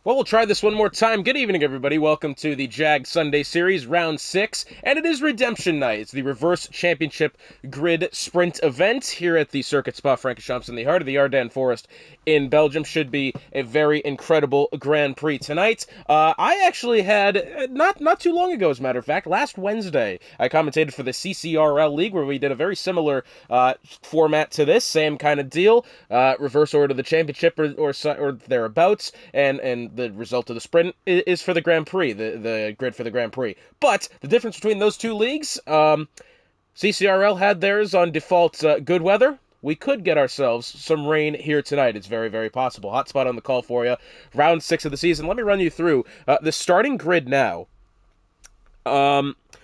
Well, we'll try this one more time. Good evening, everybody. Welcome to the JAG Sunday Series, Round 6, and it is Redemption Night. It's the Reverse Championship Grid Sprint event here at the Circuit Spa-Francorchamps in the heart of the Ardennes Forest in Belgium. Should be a very incredible Grand Prix tonight. I actually had, not too long ago, as a matter of fact, last Wednesday, I commentated for the CCRL League, where we did a very similar format to this, same kind of deal, reverse order of the championship or thereabouts, and the result of the sprint is for the Grand Prix, the grid for the Grand Prix. But the difference between those two leagues, CCRL had theirs on default good weather. We could get ourselves some rain here tonight. It's very, very possible. Hot spot on the call for you. Round 6 of the season. Let me run you through the starting grid now.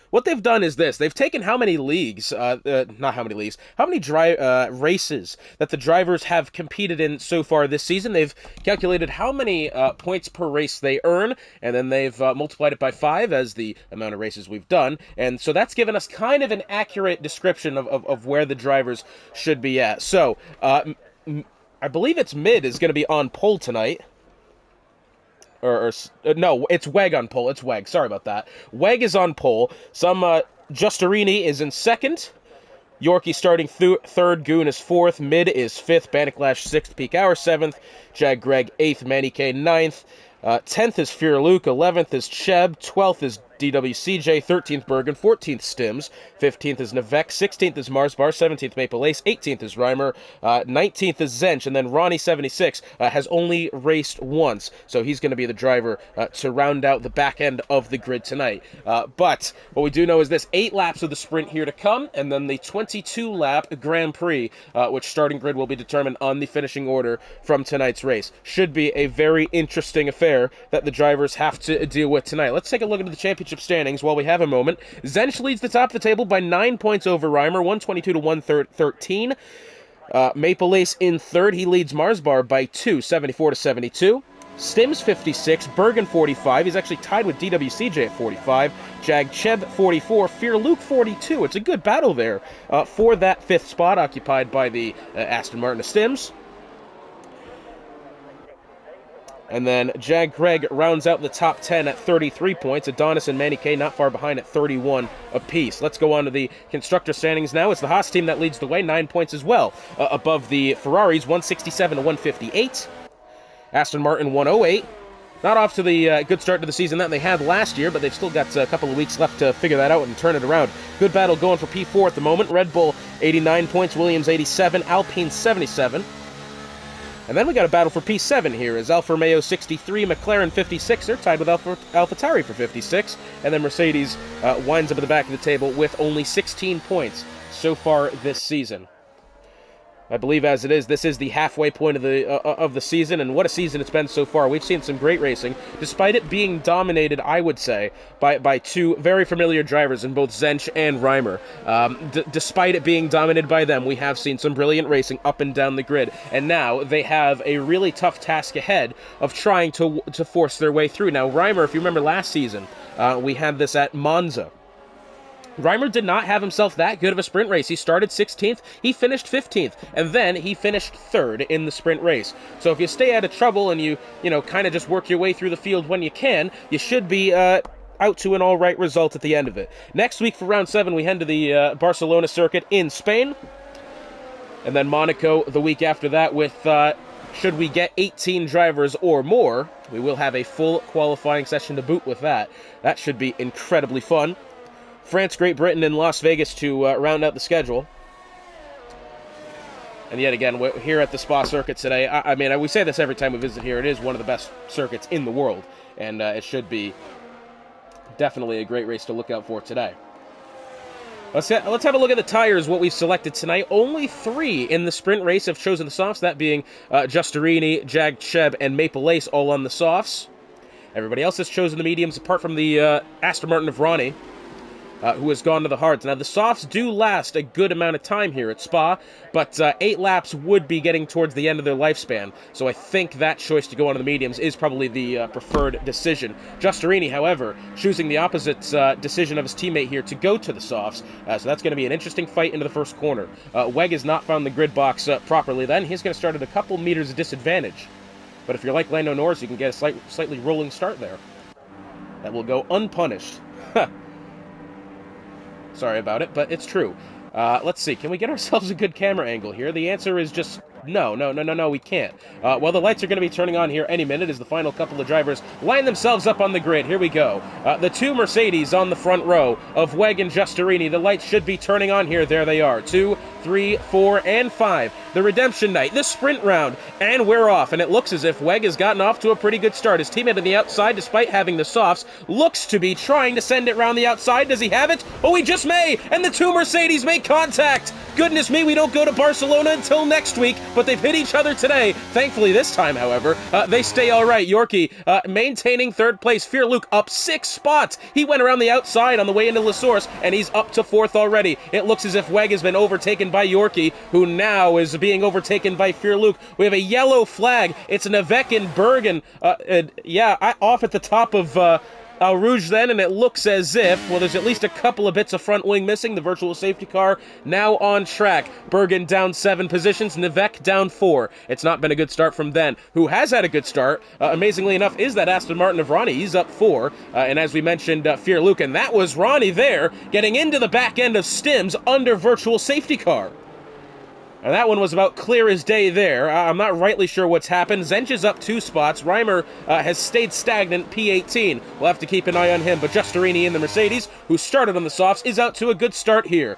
What they've done is this. They've taken how many leagues, how many races that the drivers have competed in so far this season. They've calculated how many points per race they earn, and then they've multiplied it by 5 as the amount of races we've done. And so that's given us kind of an accurate description of where the drivers should be at. So, I believe it's Mid is going to be on pole tonight. No, it's WEG on pole. It's WEG. Sorry about that. WEG is on pole. Justerini is in second. Yorkie starting third. Goon is fourth. Mid is fifth. Bannicklash sixth. Peak Hour seventh. Jag Greg eighth. Manny K ninth. 10th is Fear Luke. 11th is Cheb. 12th is DWCJ. 13th Bergen. 14th Stims. 15th is Nevek. 16th is Marsbar. 17th Maple Ace. 18th is Reimer. 19th is Zench. And then Ronnie 76 has only raced once. So he's going to be the driver to round out the back end of the grid tonight. But what we do know is this: 8 laps of the sprint here to come, and then the 22-lap Grand Prix, which starting grid will be determined on the finishing order from tonight's race. Should be a very interesting affair that the drivers have to deal with tonight. Let's take a look at the championship standings while we have a moment. Zench leads the top of the table by 9 points over Reimer, 122 to 113. Maple Ace in third. He leads Marsbar by 2, 74 to 72. Stims 56, Bergen 45. He's actually tied with DWCJ at 45. Jag Cheb 44, Fear Luke 42. It's a good battle there for that 5th spot occupied by the Aston Martin of Stims. And then Jag Greg rounds out the top 10 at 33 points. Adonis and Manny K not far behind at 31 apiece. Let's go on to the constructor standings now. It's the Haas team that leads the way, 9 points as well, above the Ferraris, 167 to 158. Aston Martin 108. Not off to the good start to the season that they had last year, but they've still got a couple of weeks left to figure that out and turn it around. Good battle going for P4 at the moment. Red Bull 89 points, Williams 87, Alpine 77. And then we got a battle for P7 here, as Alfa Romeo 63, McLaren 56. They're tied with AlphaTauri for 56. And then Mercedes winds up at the back of the table with only 16 points so far this season. I believe as it is, this is the halfway point of the season, and what a season it's been so far. We've seen some great racing, despite it being dominated, I would say, by 2 very familiar drivers in both Zench and Reimer. Despite it being dominated by them, we have seen some brilliant racing up and down the grid, and now they have a really tough task ahead of trying to force their way through. Now, Reimer, if you remember last season, we had this at Monza. Reimer did not have himself that good of a sprint race. He started 16th, he finished 15th, and then he finished 3rd in the sprint race. So if you stay out of trouble and you kind of just work your way through the field when you can, you should be out to an all-right result at the end of it. Next week for round 7, we head to the Barcelona circuit in Spain, and then Monaco the week after that with, should we get 18 drivers or more, we will have a full qualifying session to boot with that. That should be incredibly fun. France, Great Britain, and Las Vegas to round out the schedule. And yet again, we're here at the Spa circuit today. I mean, we say this every time we visit here. It is one of the best circuits in the world, and it should be definitely a great race to look out for today. Let's have a look at the tires, what we've selected tonight. Only 3 in the sprint race have chosen the softs, that being Justerini, Jag Cheb, and Maple Ace, all on the softs. Everybody else has chosen the mediums, apart from the Aston Martin of Ronnie, who has gone to the hards. Now, the softs do last a good amount of time here at Spa, but 8 laps would be getting towards the end of their lifespan, so I think that choice to go on to the mediums is probably the preferred decision. Justerini, however, choosing the opposite decision of his teammate here to go to the softs, so that's going to be an interesting fight into the first corner. WEG has not found the grid box properly then. He's going to start at a couple meters of disadvantage. but if you're like Lando Norris, you can get a slightly rolling start there. That will go unpunished. Sorry about it, but it's true. Let's see. Can we get ourselves a good camera angle here? The answer is just no, we can't. Well, the lights are going to be turning on here any minute as the final couple of drivers line themselves up on the grid. Here we go. The two Mercedes on the front row of WEG and Giusterini. The lights should be turning on here. There they are. 2, 3, 4, and 5. The redemption night, the sprint round, and we're off. And it looks as if WEG has gotten off to a pretty good start. His teammate on the outside, despite having the softs, looks to be trying to send it round the outside. Does he have it? Oh, he just may! And the two Mercedes make contact! Goodness me, we don't go to Barcelona until next week, but they've hit each other today. Thankfully this time, however, they stay all right. Yorkie maintaining third place. Fear Luke up 6 spots. He went around the outside on the way into La Source, and he's up to 4th already. It looks as if WEG has been overtaken by Yorkie, who now is being overtaken by Fear Luke. We have a yellow flag. It's Nevek and Bergen. Off at the top of Rouge then, and it looks as if, well, there's at least a couple of bits of front wing missing. The virtual safety car now on track. Bergen down 7 positions, Nevek down 4. It's not been a good start from then. Who has had a good start, amazingly enough, is that Aston Martin of Ronnie. He's up 4, and as we mentioned, Fear Luke, and that was Ronnie there, getting into the back end of Stims under virtual safety car. And that one was about clear as day there. I'm not rightly sure what's happened. Zench is up 2 spots. Reimer has stayed stagnant, P18. We'll have to keep an eye on him. But Giusterini in the Mercedes, who started on the softs, is out to a good start here.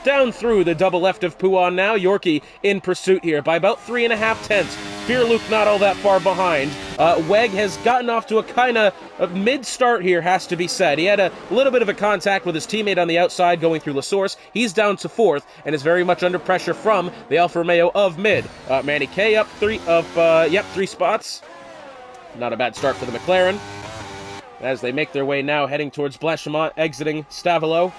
Down through the double left of Pouan now. Yorkie in pursuit here by about 3.5 tenths. Fear Luke not all that far behind. WEG has gotten off to a kind of mid-start here, has to be said. He had a little bit of a contact with his teammate on the outside going through La Source. He's down to 4th and is very much under pressure from the Alfa Romeo of mid. Manny K up 3 spots. Not a bad start for the McLaren. As they make their way now heading towards Blanchimont, exiting Stavelo.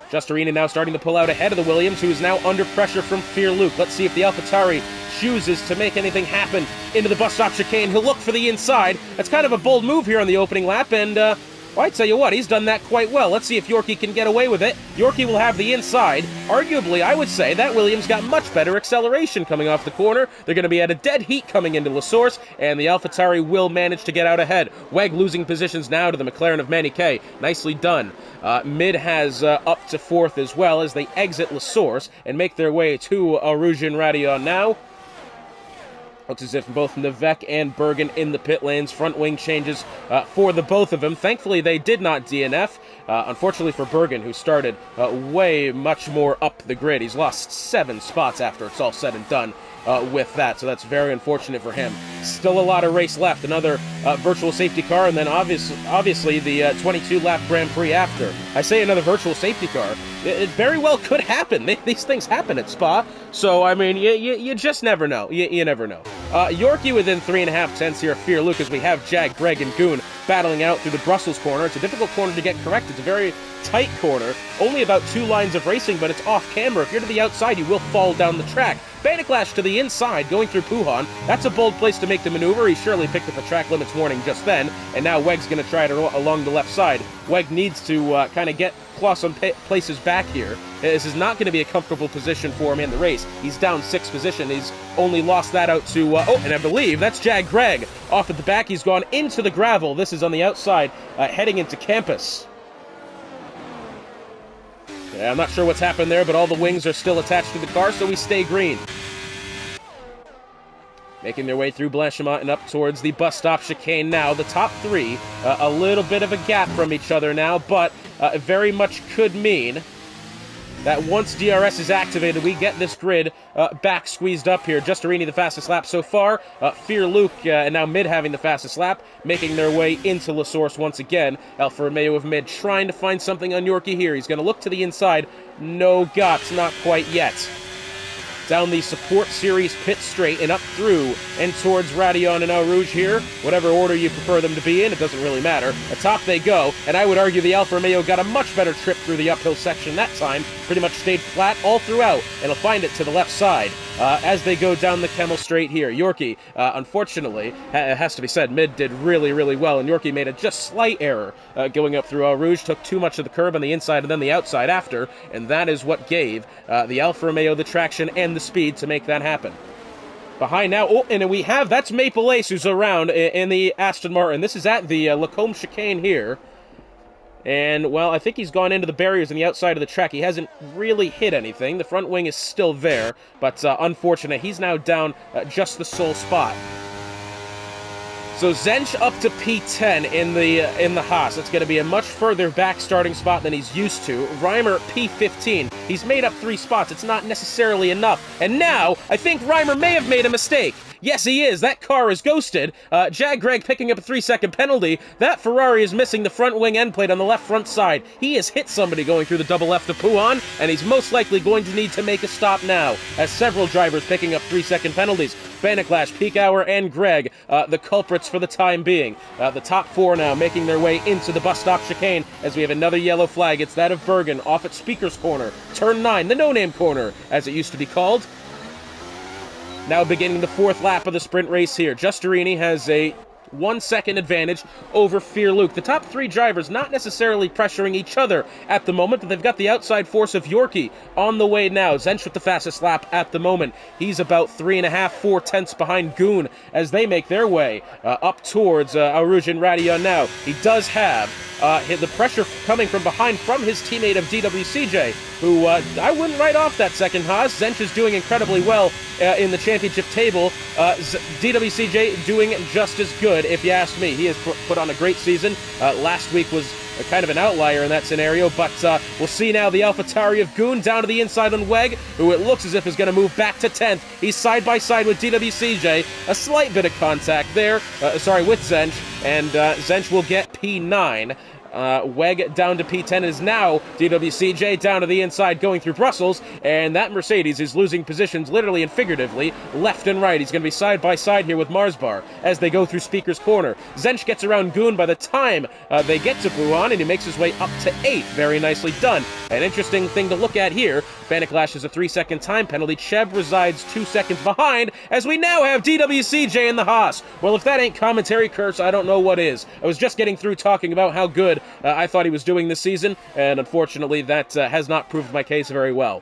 Giusterini now starting to pull out ahead of the Williams, who is now under pressure from Fear Luke. Let's see if the AlphaTauri chooses to make anything happen into the bus stop chicane. He'll look for the inside. That's kind of a bold move here on the opening lap, and I tell you what, he's done that quite well. Let's see if Yorkie can get away with it. Yorkie will have the inside. Arguably, I would say that Williams got much better acceleration coming off the corner. They're going to be at a dead heat coming into La Source, and the AlphaTauri will manage to get out ahead. WEG losing positions now to the McLaren of Manny K. Nicely done. Mid has up to 4th as well as they exit La Source and make their way to Rouge and Radion now. Looks as if both Nevek and Bergen in the pit lanes. Front wing changes for the both of them. Thankfully, they did not DNF. Unfortunately for Bergen, who started way much more up the grid. He's lost 7 spots after it's all said and done with that, so that's very unfortunate for him. Still a lot of race left. Another virtual safety car, and then obviously the 22-lap Grand Prix after. I say another virtual safety car. It very well could happen. These things happen at Spa, so, I mean, you just never know. You never know. Yorkie within 3.5 tenths here of Fear Luke as we have Jag, Greg, and Goon battling out through the Brussels corner. It's a difficult corner to get correct. It's a very tight corner. Only about 2 lines of racing, but it's off camera. If you're to the outside, you will fall down the track. Banniclash to the inside, going through Pouhan. That's a bold place to make the maneuver. He surely picked up a track limits warning just then, and now WEG's going to try it along the left side. WEG needs to kind of claw some places back here. This is not going to be a comfortable position for him in the race. He's down 6th position. He's only lost that out to, and I believe that's Jag Greg. Off at the back, he's gone into the gravel. This is on the outside, heading into Campus. Yeah, I'm not sure what's happened there, but all the wings are still attached to the car, so we stay green. Making their way through Blanchimont and up towards the bus stop chicane now. The top 3, a little bit of a gap from each other now, but it very much could mean that once DRS is activated, we get this grid back squeezed up here. Giusterini the fastest lap so far. Fear Luke and now Mid having the fastest lap, making their way into La Source once again. Alfa Romeo of Mid trying to find something on Yorkie here. He's going to look to the inside. No guts, not quite yet. Down the Support Series pit straight and up through and towards Radion and Eau Rouge here. Whatever order you prefer them to be in, it doesn't really matter. Atop they go, and I would argue the Alfa Romeo got a much better trip through the uphill section that time. Pretty much stayed flat all throughout, and will find it to the left side as they go down the Kemmel Straight here. Yorkie, unfortunately, it has to be said, Mid did really, really well, and Yorkie made a just slight error going up through Eau Rouge, took too much of the curb on the inside and then the outside after, and that is what gave the Alfa Romeo the traction and the speed to make that happen. Behind now, oh, and we have, that's Maple Ace who's around in the Aston Martin. This is at the Lacombe chicane here. And, well, I think he's gone into the barriers on the outside of the track. He hasn't really hit anything. The front wing is still there, but unfortunate. He's now down just the sole spot. So Zench up to P10 in the Haas. That's going to be a much further back starting spot than he's used to. Reimer P15. He's made up 3 spots. It's not necessarily enough. And now, I think Reimer may have made a mistake. Yes, he is. That car is ghosted. Jag Greg picking up a 3-second penalty. That Ferrari is missing the front wing end plate on the left front side. He has hit somebody going through the double left of Pouhon, and he's most likely going to need to make a stop now, as several drivers picking up 3-second penalties. Banniclash, Peak Hour, and Greg, the culprits for the time being. The top 4 now making their way into the bus stop chicane as we have another yellow flag. It's that of Bergen off at Speaker's Corner. Turn 9, the no-name corner, as it used to be called. Now beginning the 4th lap of the sprint race here. Giustarini has a 1-second advantage over Fear Luke. The top 3 drivers not necessarily pressuring each other at the moment, but they've got the outside force of Yorkie on the way now. Zench with the fastest lap at the moment. He's about 3.5-4 tenths behind Goon as they make their way up towards Arujan Radion now. He does have the pressure coming from behind from his teammate of DWCJ, who I wouldn't write off that second Haas. Zench is doing incredibly well in the championship table. DWCJ doing just as good, if you ask me. He has put on a great season. Last week was kind of an outlier in that scenario, but we'll see now the AlphaTauri of Goon down to the inside on Weg, who it looks as if is going to move back to 10th. He's side by side with DWCJ. A slight bit of contact there, with Zench, and Zench will get P9. Weg down to P10 is now DWCJ down to the inside going through Brussels, and that Mercedes is losing positions literally and figuratively left and right. He's going to be side by side here with Marsbar as they go through Speaker's Corner. Zench gets around Goon by the time they get to Pouhon, and he makes his way up to 8th. Very nicely done. An interesting thing to look at here, Banniclash is a 3-second time penalty. Chev resides 2 seconds behind as we now have DWCJ in the Haas. Well, if that ain't commentary curse, I don't know what is. I was just getting through talking about how good I thought he was doing this season, and unfortunately that has not proved my case very well.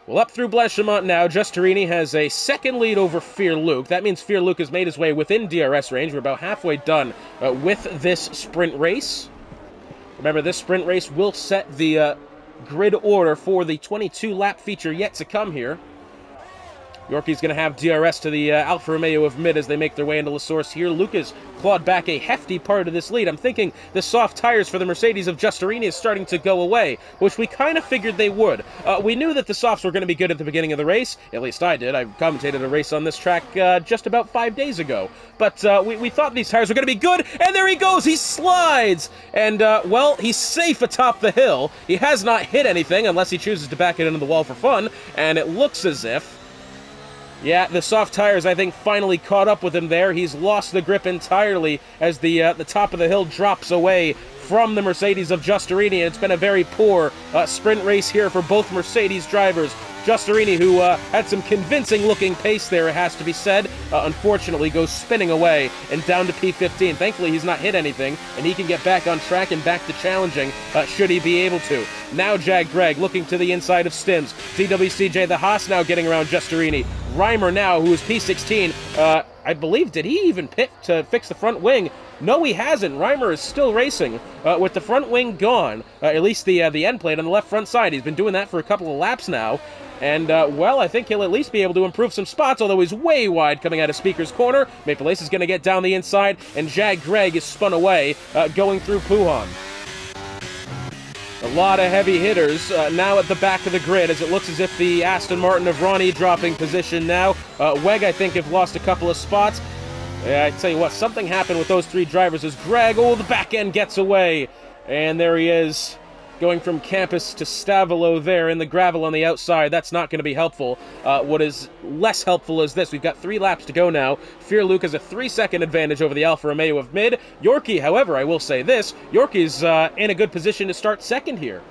Well, up through Blanchimont now. Giustarini has a 2nd lead over Fear Luke. That means Fear Luke has made his way within DRS range. We're about halfway done with this sprint race. Remember, this sprint race will set the grid order for the 22-lap feature yet to come here. Yorkie's going to have DRS to the Alfa Romeo of Mid as they make their way into La Source here. Lucas clawed back a hefty part of this lead. I'm thinking the soft tires for the Mercedes of Giustarini is starting to go away, which we kind of figured they would. We knew that the softs were going to be good at the beginning of the race. At least I did. I commentated a race on this track just about 5 days ago. But we thought these tires were going to be good, and there he goes. He slides. And, well, he's safe atop the hill. He has not hit anything unless he chooses to back it into the wall for fun. And it looks as if, yeah, the soft tires, I think, finally caught up with him there. He's lost the grip entirely as the top of the hill drops away from the Mercedes of Giustarini. It's been a very poor sprint race here for both Mercedes drivers. Giustarini, who had some convincing-looking pace there, it has to be said, unfortunately goes spinning away and down to P15. Thankfully, he's not hit anything, and he can get back on track and back to challenging should he be able to. Now Jag Greg looking to the inside of Stims. DWCJ, the Haas, now getting around Giustarini. Reimer now, who is P16. I believe, did he even pit to fix the front wing? No, he hasn't. Reimer is still racing with the front wing gone, at least the end plate on the left front side. He's been doing that for a couple of laps now. And, well, I think he'll at least be able to improve some spots, although he's way wide coming out of Speaker's Corner. Maple Ace is going to get down the inside, and Jag Greg is spun away going through Pouhon. A lot of heavy hitters now at the back of the grid, as it looks as if the Aston Martin of Ronnie dropping position now. Weg, I think, have lost a couple of spots. I tell you what, something happened with those 3 drivers as Greg, the back end gets away. And there he is, going from Campus to Stavolo there in the gravel on the outside. That's not going to be helpful. What is less helpful is this. We've got 3 laps to go now. Fear Luke has a 3-second advantage over the Alfa Romeo of Mid. Yorkie, however, I will say this, Yorkie's in a good position to start 2nd here.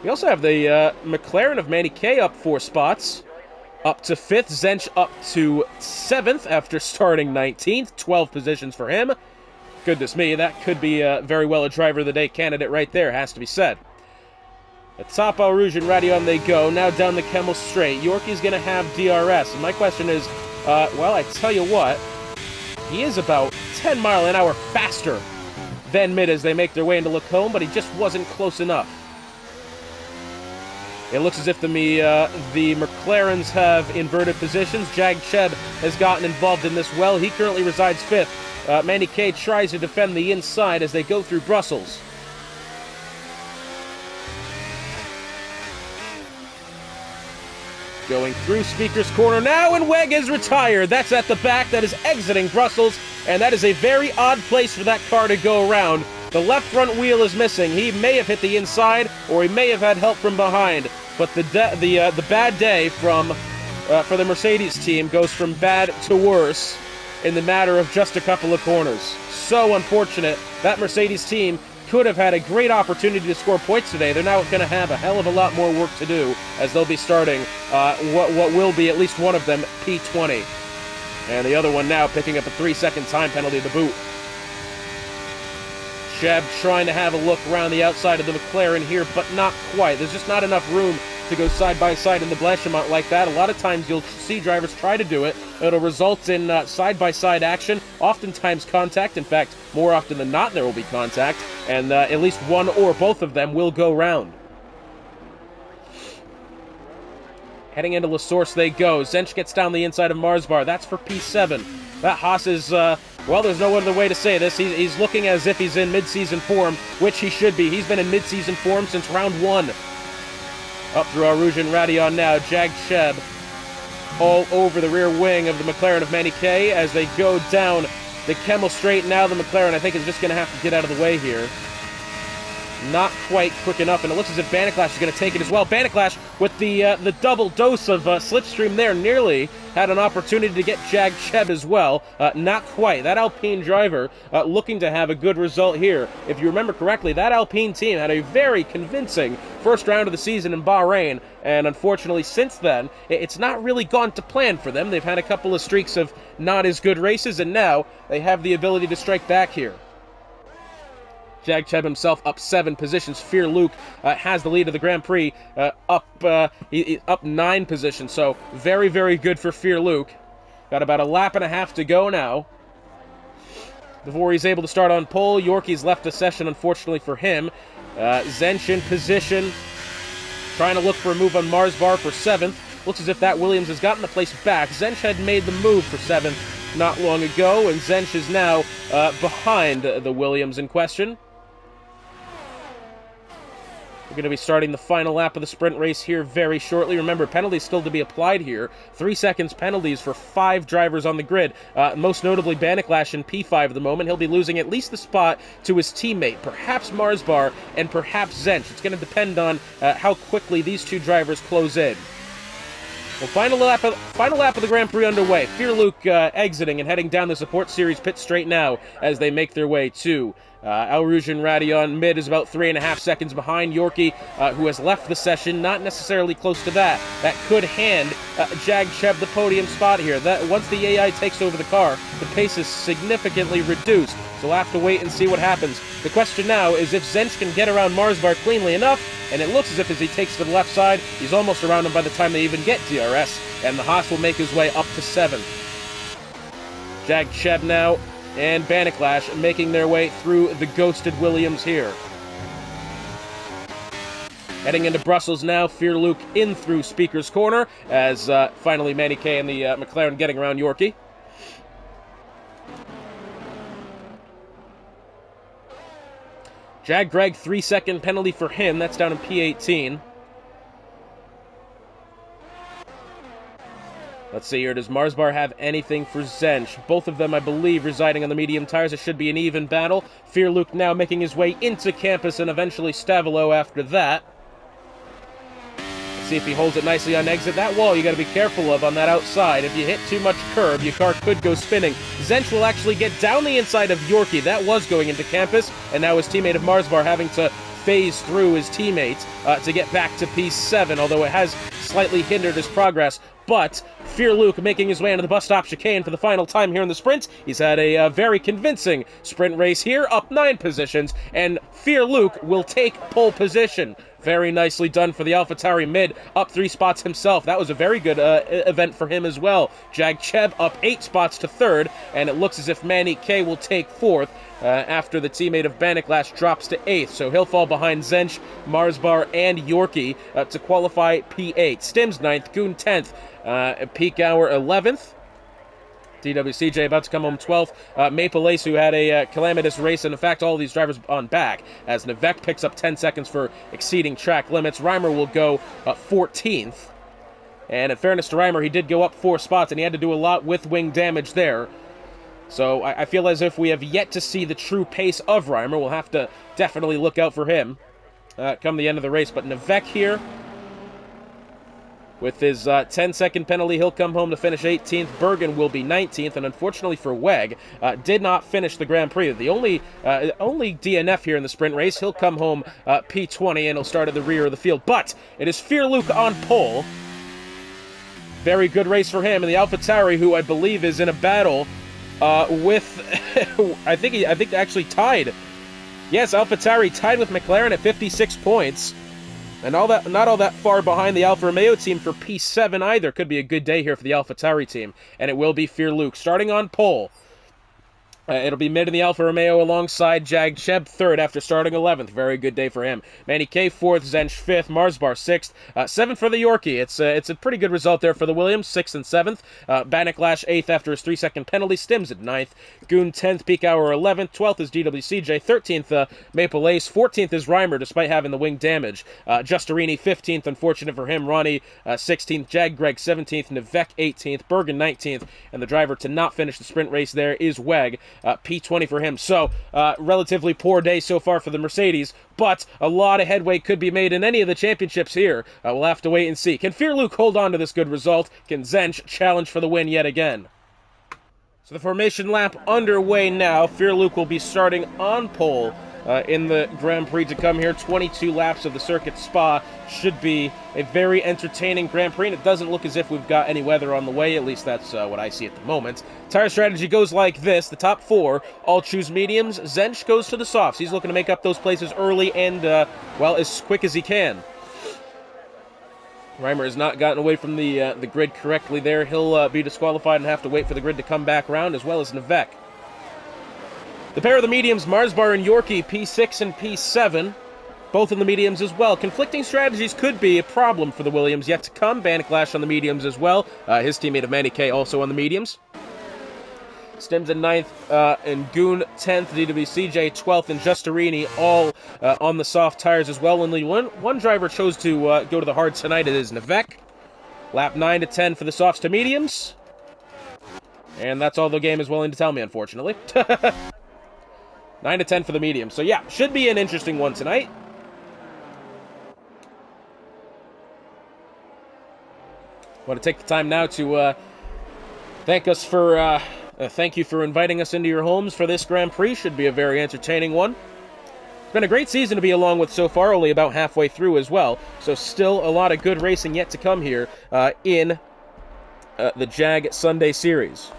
We also have the McLaren of Manny K up 4 spots. Up to 5th, Zench up to 7th after starting 19th. 12 positions for him. Goodness me, that could be very well a driver of the day candidate right there, has to be said. At top Al Rouge and Radion they go, now down the Kemmel Straight. Yorkie's going to have DRS, and my question is, well, I tell you what, he is about 10 mile an hour faster than Mid as they make their way into Lacombe, but he just wasn't close enough. It looks as if the McLarens have inverted positions. Jag Cheb has gotten involved in this well. He currently resides 5th. Manny Kay tries to defend the inside as they go through Brussels. Going through Speaker's Corner now, and WEG is retired. That's at the back. That is exiting Brussels, and that is a very odd place for that car to go around. The left front wheel is missing. He may have hit the inside, or he may have had help from behind. But the bad day for the Mercedes team goes from bad to worse in the matter of just a couple of corners. So unfortunate. That Mercedes team could have had a great opportunity to score points today. They're now going to have a hell of a lot more work to do as they'll be starting what will be at least one of them P20. And the other one now picking up a 3-second time penalty to boot. Cheb trying to have a look around the outside of the McLaren here, but not quite. There's just not enough room to go side by side in the Blanchimont like that. A lot of times you'll see drivers try to do it. It'll result in side by side action, oftentimes contact. In fact, more often than not there will be contact, and at least one or both of them will go round. Heading into La Source they go. Zench gets down the inside of Marsbar. That's for P7. That Haas is, well, there's no other way to say this. He's looking as if he's in mid-season form, which he should be. He's been in mid-season form since round 1. Up through Al Rouge and Radion now. Jag Cheb all over the rear wing of the McLaren of Manny Kay as they go down the Kemmel Straight. Now the McLaren, I think, is just going to have to get out of the way here. Not quite quick enough, and it looks as if Banniclash is going to take it as well. Banniclash with the double dose of slipstream there nearly had an opportunity to get Jag Cheb as well. Not quite. That Alpine driver looking to have a good result here. If you remember correctly, that Alpine team had a very convincing first round of the season in Bahrain, and unfortunately since then, it's not really gone to plan for them. They've had a couple of streaks of not as good races, and now they have the ability to strike back here. Jag Cheb himself up 7 positions. Fear Luke has the lead of the Grand Prix, up 9 positions. So very, very good for Fear Luke. Got about a lap and a half to go now before he's able to start on pole. Yorkie's left the session, unfortunately for him. Zench in position, trying to look for a move on Marsbar for 7th. Looks as if that Williams has gotten the place back. Zench had made the move for 7th not long ago, and Zench is now behind the Williams in question. We're going to be starting the final lap of the sprint race here very shortly. Remember, penalties still to be applied here. 3 seconds penalties for 5 drivers on the grid. Most notably, Banniclash in P5 at the moment. He'll be losing at least the spot to his teammate, perhaps Marsbar, and perhaps Zench. It's going to depend on how quickly these 2 drivers close in. Well, final lap of the Grand Prix underway. Fear Luke exiting and heading down the Support Series pit straight now as they make their way to Al Rouge and Radion. Mid is about 3.5 seconds behind Yorkie, who has left the session. Not necessarily close to that. That could hand Jag Cheb the podium spot here. That once the AI takes over the car, the pace is significantly reduced. So we'll have to wait and see what happens. The question now is if Zench can get around Marsbar cleanly enough, and it looks as if as he takes to the left side, he's almost around him by the time they even get DRS, and the Haas will make his way up to 7th. Jag Cheb now and Banniclash making their way through the ghosted Williams here. Heading into Brussels now, Fear Luke in through Speaker's Corner as finally Manny Kay and the McLaren getting around Yorkie. Jag Greg, 3-second penalty for him. That's down in P18. Let's see here. Does Marsbar have anything for Zench? Both of them, I believe, residing on the medium tires. It should be an even battle. Fear Luke now making his way into campus and eventually Stavilo after that. Let's see if he holds it nicely on exit. That wall you got to be careful of on that outside. If you hit too much curb, your car could go spinning. Zench will actually get down the inside of Yorkie. That was going into campus, and now his teammate of Marsbar having to phase through his teammates to get back to P7, although it has slightly hindered his progress. But Fear Luke making his way into the bus stop chicane for the final time here in the sprint. He's had a very convincing sprint race here, up 9 positions, and Fear Luke will take pole position. Very nicely done for the AlphaTauri mid, up 3 spots himself. That was a very good event for him as well. Jag Cheb up 8 spots to 3rd, and it looks as if Manny K will take 4th after the teammate of Baniklash drops to 8th. So he'll fall behind Zench, Marsbar, and Yorkie to qualify P8. Stims 9th, Goon 10th, Peak Hour 11th. DWCJ about to come home 12th. Maple Ace, who had a calamitous race, and in fact, all of these drivers on back, as Nivek picks up 10 seconds for exceeding track limits. Reimer will go 14th. And in fairness to Reimer, he did go up 4 spots, and he had to do a lot with wing damage there. So I feel as if we have yet to see the true pace of Reimer. We'll have to definitely look out for him come the end of the race. But Nivek here, with his 10-second penalty, he'll come home to finish 18th. Bergen will be 19th, and unfortunately for WEG, did not finish the Grand Prix. The only DNF here in the sprint race. He'll come home P20, and he'll start at the rear of the field. But it is Fear Luke on pole. Very good race for him, and the AlphaTauri, who I believe is in a battle with, I think they actually tied. Yes, AlphaTauri tied with McLaren at 56 points. And not all that far behind the Alfa Romeo team for P7 either. Could be a good day here for the AlphaTauri team. And it will be Fear Luke starting on pole. It'll be mid in the Alfa Romeo alongside Jag Cheb 3rd after starting 11th. Very good day for him. Manny K 4th, Zench 5th, Marsbar 6th, 7th for the Yorkie. It's a pretty good result there for the Williams, 6th and 7th. Baniklash 8th after his 3-second penalty. Stims at 9th. Goon 10th, Peak Hour 11th. 12th is DWCJ. 13th, Maple Ace. 14th is Reimer, despite having the wing damage. Justerini 15th, unfortunate for him. Ronnie 16th. Jag Greg 17th. Nivek 18th. Bergen 19th. And the driver to not finish the sprint race there is WEG. P20 for him. So, relatively poor day so far for the Mercedes, but a lot of headway could be made in any of the championships here. We'll have to wait and see. Can Fear Luke hold on to this good result? Can Zench challenge for the win yet again? So the formation lap underway now. Fear Luke will be starting on pole in the Grand Prix to come here. 22 laps of the circuit Spa. Should be a very entertaining Grand Prix, and it doesn't look as if we've got any weather on the way. At least that's what I see at the moment. Tire strategy goes like this. The top 4 all choose mediums. Zench goes to the softs. He's looking to make up those places early and, well, as quick as he can. Reimer has not gotten away from the grid correctly there. He'll be disqualified and have to wait for the grid to come back around, as well as Nivek. The pair of the mediums, Marsbar and Yorkie, P6 and P7, both in the mediums as well. Conflicting strategies could be a problem for the Williams yet to come. Baniklash on the mediums as well. His teammate of Manny K also on the mediums. Stims in 9th, and Goon 10th, DWCJ 12th, and Justerini all on the soft tires as well. Only one driver chose to go to the hard tonight. It is Nivek. Lap 9 to 10 for the softs to mediums. And that's all the game is willing to tell me, unfortunately. 9 to 10 for the medium. So yeah, should be an interesting one tonight. Want to take the time now to thank you for inviting us into your homes for this Grand Prix. Should be a very entertaining one. It's been a great season to be along with so far, only about halfway through as well. So still a lot of good racing yet to come here in the JAG Sunday Series.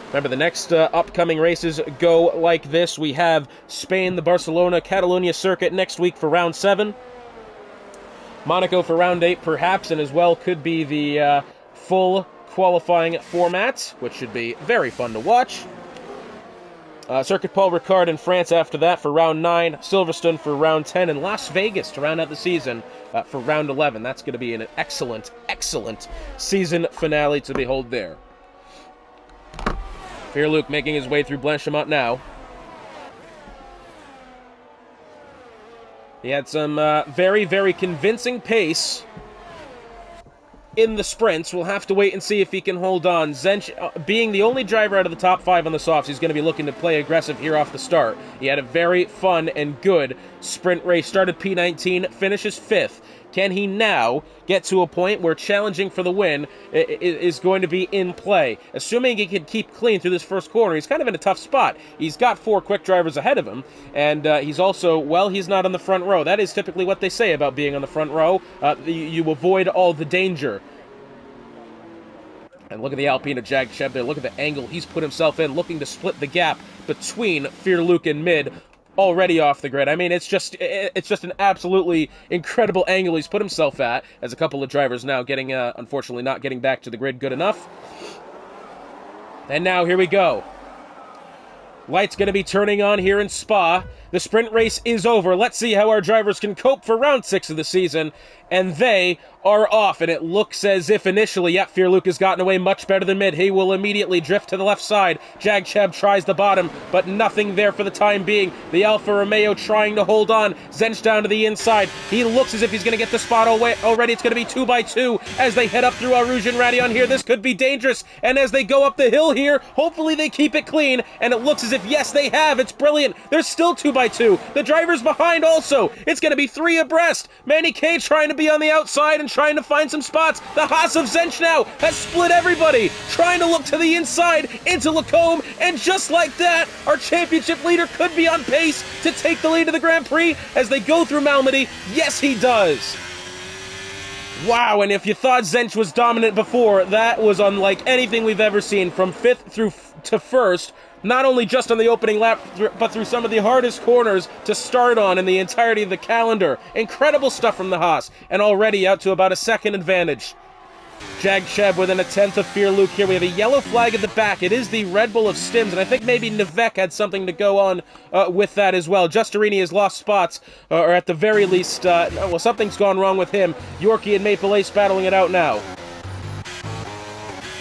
Remember, the next upcoming races go like this. We have Spain, the Barcelona, Catalonia circuit next week for round 7. Monaco for round 8, perhaps, and as well could be the full qualifying format, which should be very fun to watch. Circuit Paul Ricard in France after that for round 9, Silverstone for round 10, and Las Vegas to round out the season for round 11. That's going to be an excellent, excellent season finale to behold there. Fear Luke making his way through Blanchimont now. He had some very, very convincing pace in the sprints. We'll have to wait and see if he can hold on. Zench, being the only driver out of the top 5 on the softs, he's going to be looking to play aggressive here off the start. He had a very fun and good sprint race. Started P19, finishes 5th. Can he now get to a point where challenging for the win is going to be in play? Assuming he can keep clean through this first corner, he's kind of in a tough spot. He's got 4 quick drivers ahead of him, and he's also, well, he's not on the front row. That is typically what they say about being on the front row. You avoid all the danger. And look at the Alpine of Jag Cheb there. Look at the angle he's put himself in, looking to split the gap between Fear Luke and mid. already off the grid. I mean, it's just an absolutely incredible angle he's put himself at, as a couple of drivers now getting, unfortunately, not getting back to the grid good enough. And now, here we go. Light's going to be turning on here in Spa. The sprint race is over. Let's see how our drivers can cope for round 6 of the season. And they are off, and it looks as if initially, Fearluke has gotten away much better than mid. He will immediately drift to the left side. Jag Cheb tries the bottom, but nothing there for the time being. The Alfa Romeo trying to hold on. Zench down to the inside. He looks as if he's going to get the spot already. It's going to be 2 by 2 as they head up through Arouge and Radion here. This could be dangerous, and as they go up the hill here, hopefully they keep it clean, and it looks as if, yes, they have. It's brilliant. There's still 2 by 2. The driver's behind also. It's going to be 3 abreast. Manny K trying to be on the outside and trying to find some spots. The Haas of Zench now has split everybody, trying to look to the inside into Lacombe, and just like that, our championship leader could be on pace to take the lead of the Grand Prix as they go through Malmedy. Yes, he does. Wow, and if you thought Zench was dominant before, that was unlike anything we've ever seen, from 5th through to 1st, not only just on the opening lap, but through some of the hardest corners to start on in the entirety of the calendar. Incredible stuff from the Haas, and already out to about a 2nd advantage. Jag Cheb within a 10th of Fearluke here. We have a yellow flag at the back. It is the Red Bull of Stims, and I think maybe Nevek had something to go on with that as well. Justerini has lost spots, or at the very least, well, something's gone wrong with him. Yorkie and Maple Ace battling it out now.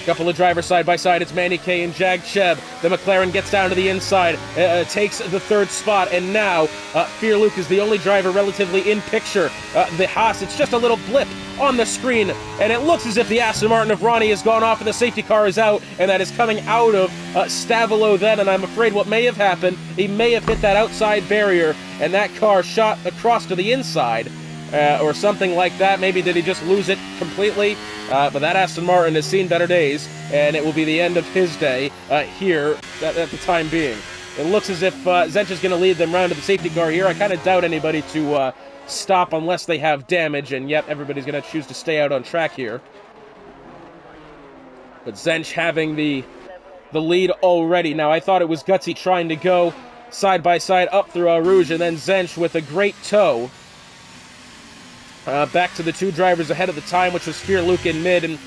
Couple of drivers side by side. It's Manny K and Jag Cheb. The McLaren gets down to the inside, takes the 3rd spot, and now Fearluke is the only driver relatively in picture. The Haas, it's just a little blip on the screen, and it looks as if the Aston Martin of Ronnie has gone off and the safety car is out, and that is coming out of Stavolo then, and I'm afraid what may have happened, he may have hit that outside barrier, and that car shot across to the inside, or something like that. Maybe did he just lose it completely? But that Aston Martin has seen better days, and it will be the end of his day here at the time being. It looks as if Zench is going to lead them round to the safety car here. I kind of doubt anybody to stop unless they have damage, and yet everybody's going to choose to stay out on track here. But Zench having the lead already. Now, I thought it was Gutsy trying to go side by side up through Arouge, and then Zench with a great tow. Back to the 2 drivers ahead of the time, which was Fearluke in mid, and,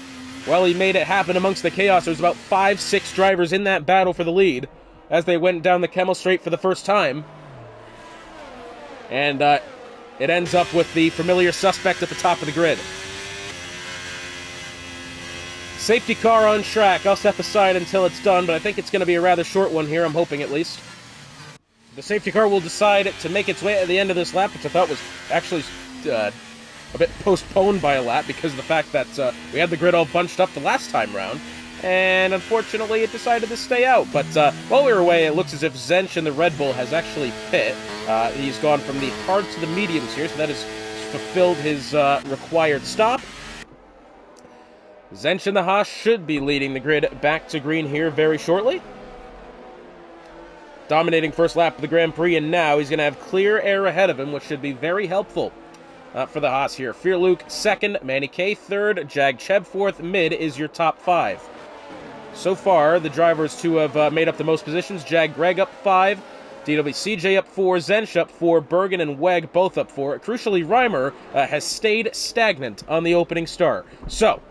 well, he made it happen amongst the chaos. There was about 5-6 drivers in that battle for the lead as they went down the Kemmel Straight for the first time. And it ends up with the familiar suspect at the top of the grid. Safety car on track. I'll step aside until it's done, but I think it's going to be a rather short one here, I'm hoping at least. The safety car will decide to make its way at the end of this lap, which I thought was actually a bit postponed by a lap because of the fact that we had the grid all bunched up the last time round, and unfortunately it decided to stay out. But while we were away, it looks as if Zench in the Red Bull has actually pit. He's gone from the hard to the mediums here, so that has fulfilled his required stop. Zench and the Haas should be leading the grid back to green here very shortly. Dominating first lap of the Grand Prix, and now he's going to have clear air ahead of him, which should be very helpful for the Haas here. Fearluke 2nd, Manny K 3rd, Jag Cheb 4th, mid is your top 5. So far, the drivers to have made up the most positions, Jag Greg up 5, DWCJ up 4, Zench up 4, Bergen and Weg both up 4. Crucially, Reimer has stayed stagnant on the opening start. So,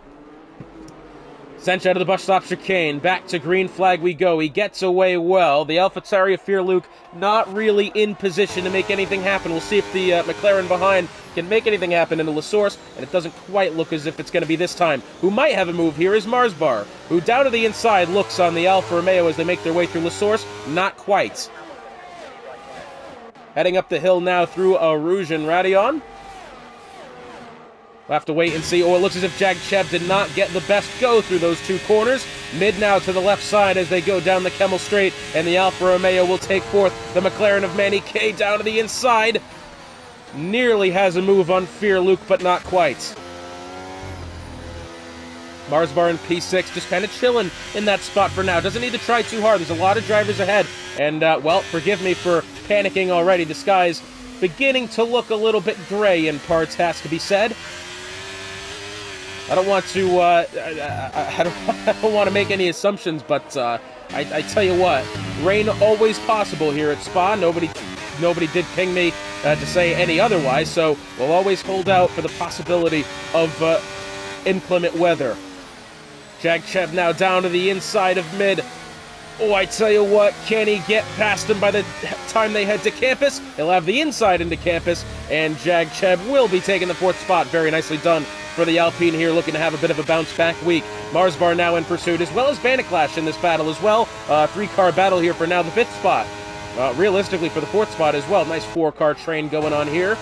Zench out of the bus stop chicane, back to green flag we go. He gets away well. The AlphaTauri of Fearluke not really in position to make anything happen. We'll see if the McLaren behind can make anything happen in the La Source, and it doesn't quite look as if it's going to be this time. Who might have a move here is Marsbar, who down to the inside looks on the Alfa Romeo as they make their way through La Source. Not quite. Heading up the hill now through Arouge and Radion. We'll have to wait and see. Oh, it looks as if Jag Cheb did not get the best go through those 2 corners. Mid now to the left side as they go down the Kemmel Straight, and the Alfa Romeo will take 4th. The McLaren of Manny K down to the inside. Nearly has a move on Fearluke, but not quite. Marsbar in P6 just kind of chilling in that spot for now. Doesn't need to try too hard. There's a lot of drivers ahead. And, well, forgive me for panicking already. The sky's beginning to look a little bit gray in parts, has to be said. I don't want to, I don't want to make any assumptions, but I tell you what, rain always possible here at Spa. Nobody did ping me to say any otherwise, so we'll always hold out for the possibility of inclement weather. Jag Chev now down to the inside of mid. Oh, I tell you what, can he get past him by the time they head to campus? He'll have the inside into campus, and Jag Chev will be taking the 4th spot. Very nicely done for the Alpine here, looking to have a bit of a bounce-back week. Marsbar now in pursuit, as well as Banaclash in this battle as well. 3-car battle here for now, the 5th spot. Realistically, for the 4th spot as well. Nice 4-car train going on here.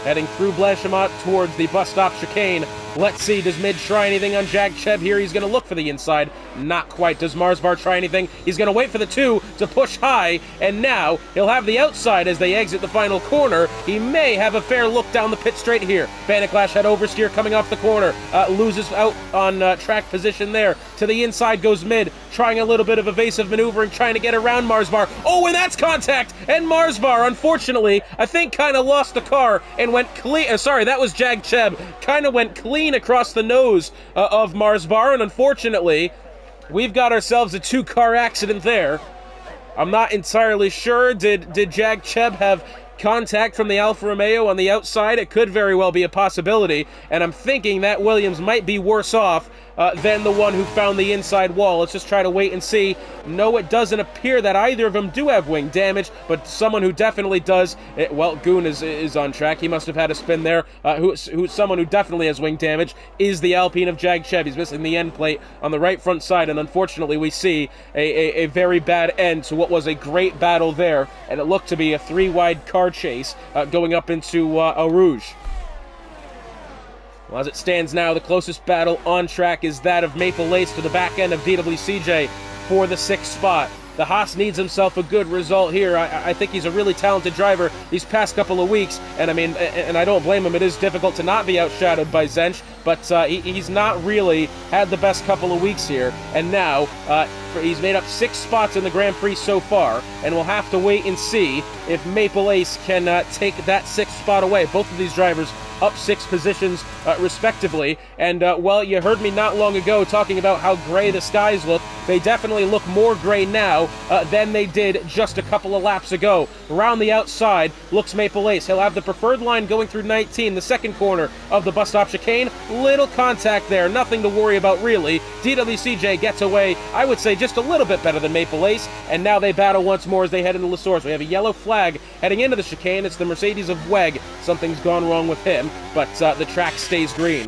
Heading through Blanchimont towards the bus stop chicane. Let's see, does Mid try anything on Jag Chev here? He's going to look for the inside. Not quite. Does Marsbar try anything? He's going to wait for the 2 to push high, and now he'll have the outside as they exit the final corner. He may have a fair look down the pit straight here. Banaclash had oversteer coming off the corner. Loses out on track position there. To the inside goes Mid, trying a little bit of evasive maneuvering, trying to get around Marsbar. Oh, and that's contact! And Marsbar, unfortunately, I think kind of lost the car and went clean. Sorry, that was Jag Chev. Kind of went clean across the nose of Marsbar, and unfortunately, we've got ourselves a 2-car accident there. I'm not entirely sure. Did Jag Chev have contact from the Alfa Romeo on the outside? It could very well be a possibility, and I'm thinking that Williams might be worse off than the one who found the inside wall. Let's just try to wait and see. No, it doesn't appear that either of them do have wing damage, but someone who definitely does, well, Goon is on track. He must have had a spin there. Someone who definitely has wing damage is the Alpine of Jag Chev. He's missing the end plate on the right front side, and unfortunately we see a very bad end to what was a great battle there, and it looked to be a 3-wide car chase going up into Eau Rouge. Well, as it stands now, the closest battle on track is that of Maple Lace to the back end of DWCJ for the 6th spot. The Haas needs himself a good result here. I think he's a really talented driver these past couple of weeks, and I mean, and I don't blame him. It is difficult to not be outshadowed by Zench, but he's not really had the best couple of weeks here, and now he's made up 6 spots in the Grand Prix so far, and we'll have to wait and see if Maple Ace can take that 6th spot away. Both of these drivers up 6 positions respectively, and well, you heard me not long ago talking about how gray the skies look. They definitely look more gray now than they did just a couple of laps ago. Around the outside looks Maple Ace. He'll have the preferred line going through 19, the 2nd corner of the bus stop chicane. Little contact there, nothing to worry about really. DWCJ gets away, I would say, just a little bit better than Maple Ace, and now they battle once more as they head into La Source. We have a yellow flag heading into the chicane. It's the Mercedes of WEG. Something's gone wrong with him, but the track stays green.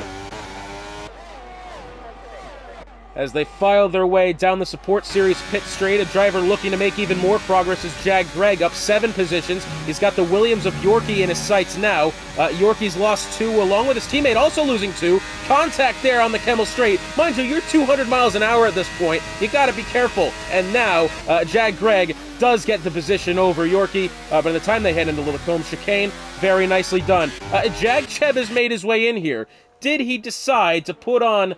As they file their way down the Support Series pit straight, a driver looking to make even more progress is Jag Greg, up 7 positions. He's got the Williams of Yorkie in his sights now. Yorkie's lost 2, along with his teammate also losing 2. Contact there on the Kemmel Straight. Mind you, you're 200 miles an hour at this point. You gotta be careful. And now, Jag Greg does get the position over Yorkie. By the time they head into Littlecombe chicane, very nicely done. Jag Chev has made his way in here. Did he decide to put on...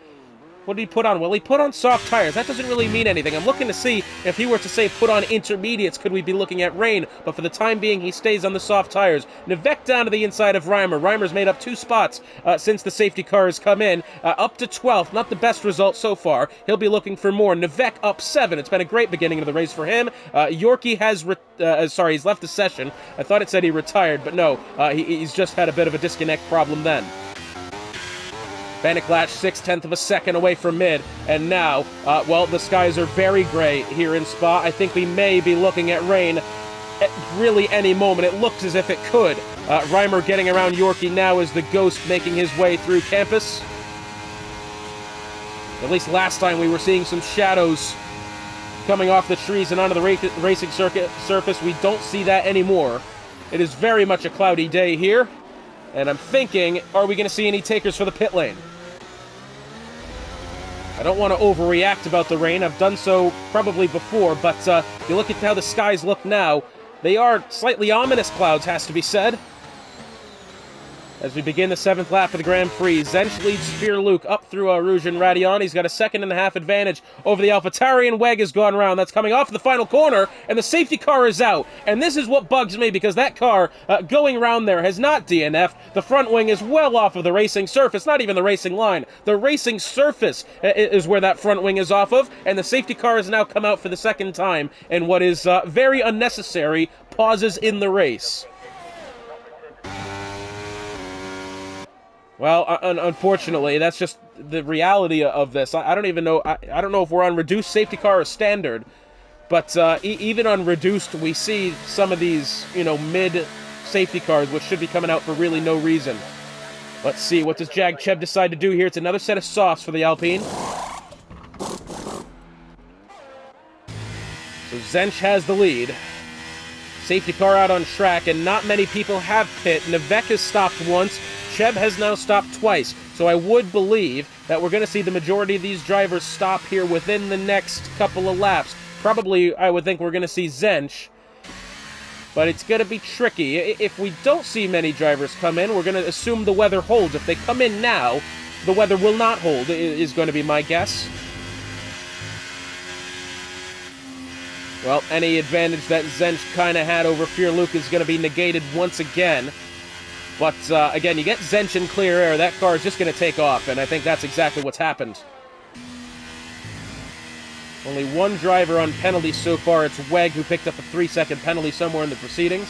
What did he put on? Well, he put on soft tires. That doesn't really mean anything. I'm looking to see if he were to say put on intermediates, could we be looking at rain? But for the time being, he stays on the soft tires. Nevek down to the inside of Reimer. Reimer's made up 2 spots since the safety car has come in. Up to 12th. Not the best result so far. He'll be looking for more. Nevek up 7. It's been a great beginning of the race for him. Yorkie has... he's left the session. I thought it said he retired, but no. He's just had a bit of a disconnect problem then. Banaclash 6/10 of a second away from mid, and now, well, the skies are very gray here in Spa. I think we may be looking at rain at really any moment. It looks as if it could. Reimer getting around Yorkie now as the Ghost making his way through campus. At least last time we were seeing some shadows coming off the trees and onto the racing surface. We don't see that anymore. It is very much a cloudy day here, and I'm thinking, are we going to see any takers for the pit lane? I don't want to overreact about the rain. I've done so probably before, but if you look at how the skies look now, they are slightly ominous clouds, has to be said. As we begin the 7th lap of the Grand Prix, Zench leads Fear Luke up through Rouge and Radion. He's got a 1.5-second advantage over the AlphaTauri, and WEG has gone around. That's coming off the final corner, and the safety car is out. And this is what bugs me, because that car going around there has not DNF'd. The front wing is well off of the racing surface, not even the racing line. The racing surface is where that front wing is off of, and the safety car has now come out for the second time, and what is very unnecessary pauses in the race. Well, unfortunately, that's just the reality of this. I don't even know. I don't know if we're on reduced safety car or standard, but even on reduced, we see some of these, mid safety cars, which should be coming out for really no reason. Let's see, what does Jag Chev decide to do here? It's another set of softs for the Alpine. So Zench has the lead. Safety car out on track, and not many people have pit. Nevek has stopped once. Chev has now stopped twice. So I would believe that we're going to see the majority of these drivers stop here within the next couple of laps. Probably, I would think we're going to see Zench. But it's going to be tricky. If we don't see many drivers come in, we're going to assume the weather holds. If they come in now, the weather will not hold, is going to be my guess. Well, any advantage that Zench kind of had over Fear Luke is going to be negated once again. But, again, you get Zench in clear air, that car is just going to take off, and I think that's exactly what's happened. Only one driver on penalty so far. It's WEG, who picked up a 3-second penalty somewhere in the proceedings.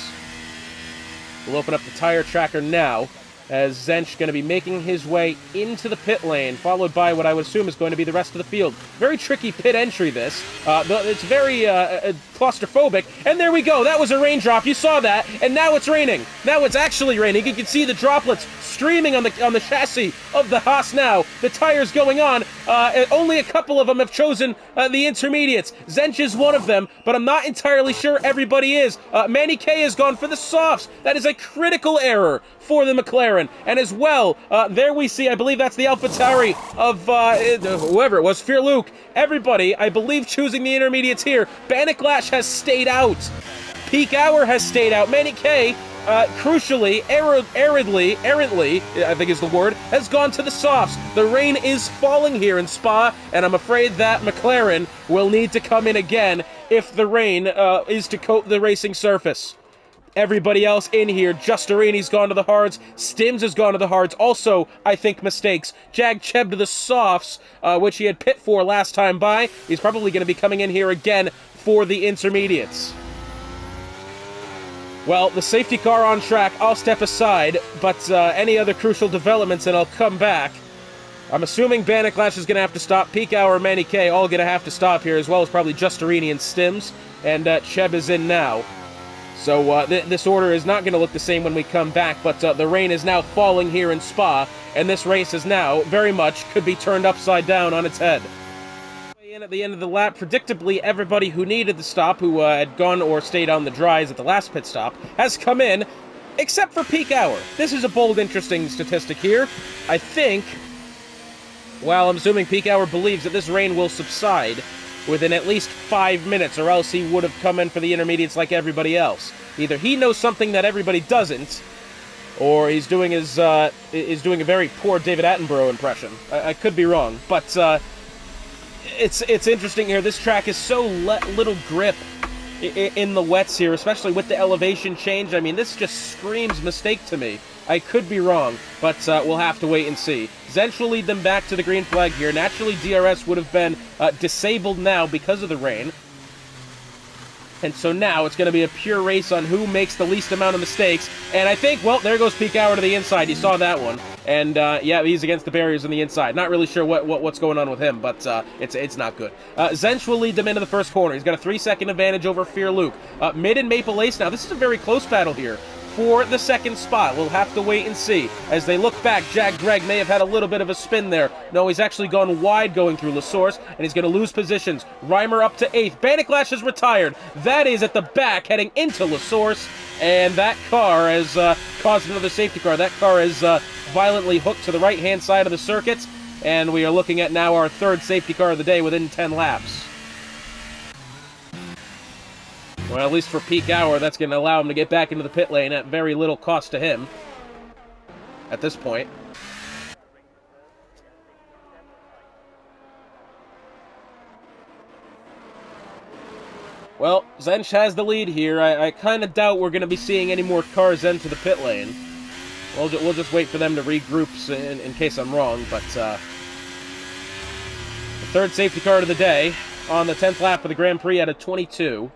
We'll open up the tire tracker now, as Zench going to be making his way into the pit lane, followed by what I would assume is going to be the rest of the field. Very tricky pit entry, this. It's very claustrophobic. And there we go. That was a raindrop. You saw that. And now it's raining. Now it's actually raining. You can see the droplets streaming on the chassis of the Haas now. The tires going on. Only a couple of them have chosen the intermediates. Zench is one of them, but I'm not entirely sure everybody is. Manny K has gone for the softs. That is a critical error for the McLaren. And as well, there we see, I believe that's the AlphaTauri of whoever it was, Fear Luke. Everybody, I believe, choosing the intermediates here. Bannicklash has stayed out. Peak Hour has stayed out. Manny K, crucially, errantly, I think is the word, has gone to the softs. The rain is falling here in Spa, and I'm afraid that McLaren will need to come in again if the rain is to coat the racing surface. Everybody else in here, Justarini's gone to the hards, Stims has gone to the hards, also, I think, mistakes. Jag Chev to the softs, which he had pit for last time by. He's probably going to be coming in here again for the intermediates. Well, the safety car on track, I'll step aside, but any other crucial developments and I'll come back. I'm assuming Bannicklash is going to have to stop. Peak Hour and Manny K all going to have to stop here, as well as probably Justarini and Stims, and Chev is in now. So this order is not going to look the same when we come back, but the rain is now falling here in Spa, and this race is now very much could be turned upside down on its head. In at the end of the lap, predictably, everybody who needed the stop, who had gone or stayed on the dries at the last pit stop, has come in, except for Peak Hour. This is a bold, interesting statistic here. I think, well, I'm assuming Peak Hour believes that this rain will subside within at least 5 minutes, or else he would have come in for the intermediates like everybody else. Either he knows something that everybody doesn't, or he's doing a very poor David Attenborough impression. I could be wrong, but it's interesting here. This track is so little grip in the wets here, especially with the elevation change. I mean, this just screams mistake to me. I could be wrong, but we'll have to wait and see. Zench will lead them back to the green flag here. Naturally, DRS would have been disabled now because of the rain. And so now it's going to be a pure race on who makes the least amount of mistakes. And I think, well, there goes Peak Hour to the inside. You saw that one. And, yeah, he's against the barriers on the inside. Not really sure what's going on with him, but it's not good. Zench will lead them into the first corner. He's got a 3-second advantage over Fear Luke. Mid and Maple Ace now. This is a very close battle here for the second spot. We'll have to wait and see. As they look back, Jag Greg may have had a little bit of a spin there. No, he's actually gone wide going through La Source, and he's going to lose positions. Reimer up to 8th. Bannicklash is retired. That is at the back, heading into La Source, and that car has caused another safety car. That car is violently hooked to the right-hand side of the circuit, and we are looking at now our third safety car of the day within 10 laps. Well, at least for Peak Hour, that's going to allow him to get back into the pit lane at very little cost to him. at this point. Well, Zench has the lead here. I kind of doubt we're going to be seeing any more cars enter the pit lane. We'll just wait for them to regroup in case I'm wrong, but the third safety car of the day on the 10th lap of the Grand Prix out of 22.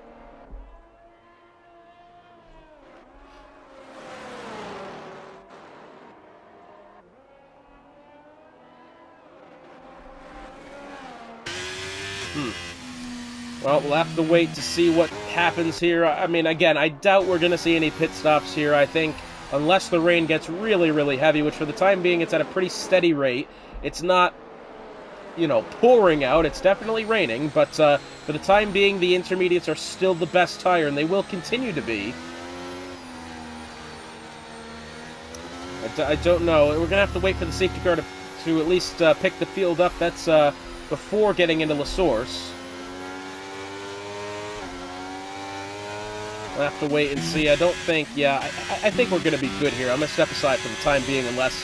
Well, we'll have to wait to see what happens here. I mean, again, I doubt we're going to see any pit stops here. I think, unless the rain gets really, really heavy, which for the time being, it's at a pretty steady rate. It's not, you know, pouring out. It's definitely raining, but for the time being, the intermediates are still the best tire, and they will continue to be. I don't know. We're going to have to wait for the safety car to at least pick the field up. That's before getting into La Source. We'll have to wait and see. I don't think, yeah, I think we're going to be good here. I'm going to step aside for the time being unless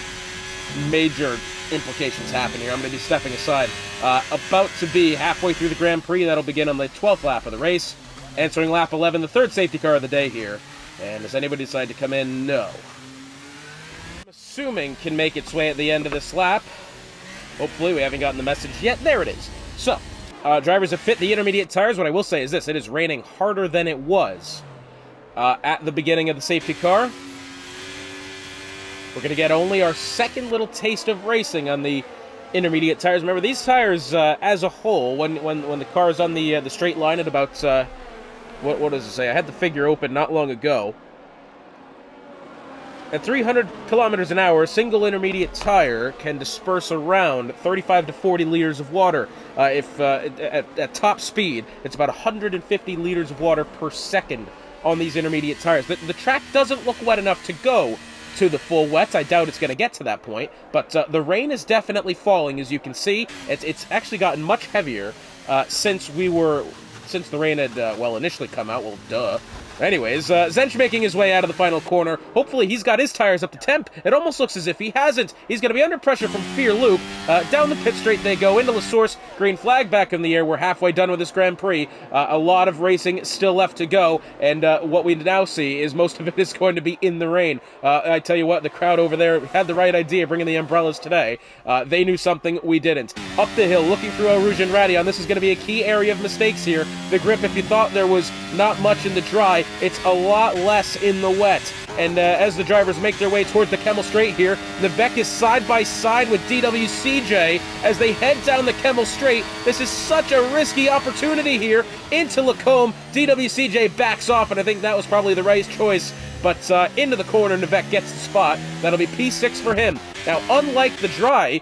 major implications happen here. I'm going to be stepping aside. About to be halfway through the Grand Prix. That'll begin on the 12th lap of the race. Entering lap 11, the third safety car of the day here. And does anybody decide to come in? No. I'm assuming can make its way at the end of this lap. Hopefully, we haven't gotten the message yet. There it is. So, drivers have fit the intermediate tires. What I will say is this. It is raining harder than it was at the beginning of the safety car. We're going to get only our second little taste of racing on the intermediate tires. Remember, these tires, as a whole, when the car is on the straight line at about, what does it say? I had the figure open not long ago. At 300 kilometers an hour, a single intermediate tire can disperse around 35 to 40 liters of water. If at top speed, it's about 150 liters of water per second on these intermediate tires. The track doesn't look wet enough to go to the full wet. I doubt it's going to get to that point, but the rain is definitely falling, as you can see. It's actually gotten much heavier since the rain had, initially come out. Well, duh. Anyways, Zench making his way out of the final corner. Hopefully he's got his tires up to temp. It almost looks as if he hasn't. He's going to be under pressure from Fear Loop. Down the pit straight they go into La Source. Green flag back in the air. We're halfway done with this Grand Prix. A lot of racing still left to go, and what we now see is most of it is going to be in the rain. I tell you what, the crowd over there had the right idea bringing the umbrellas today. They knew something we didn't. Up the hill, looking through Eau Rouge and Radion. This is going to be a key area of mistakes here. The grip, if you thought there was not much in the dry, it's a lot less in the wet. And as the drivers make their way towards the Kemmel Straight here, Nevek is side by side with DWCJ as they head down the Kemmel Straight. This is such a risky opportunity here into Lacombe. DWCJ backs off, and I think that was probably the right choice. But into the corner, Nevek gets the spot. That'll be P6 for him. Now, unlike the dry,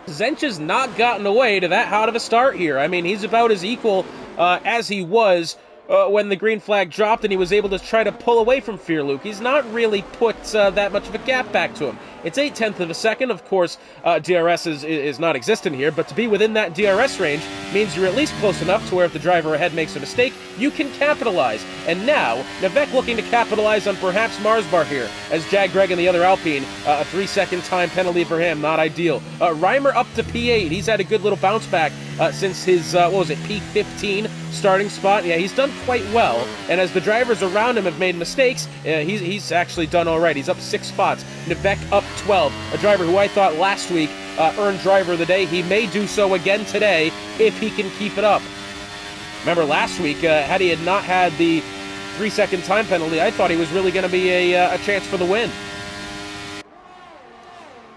Zench has not gotten away to that hot of a start here. I mean, he's about as equal as he was when the green flag dropped and he was able to try to pull away from Fear Luke. He's not really put that much of a gap back to him. It's 0.8 of a second. Of course, DRS is not existent here, but to be within that DRS range means you're at least close enough to where if the driver ahead makes a mistake, you can capitalize. And now, Nevek looking to capitalize on perhaps Marsbar here, as Jag Greg and the other Alpine, a 3-second time penalty for him, not ideal. Reimer up to P8. He's had a good little bounce back since his, P15 starting spot. Yeah, he's done quite well, and as the drivers around him have made mistakes, he's actually done all right. He's up 6 spots. Nevek up 12, a driver who I thought last week earned driver of the day. He may do so again today if he can keep it up. Remember last week, had he had not had the 3-second time penalty, I thought he was really going to be a chance for the win.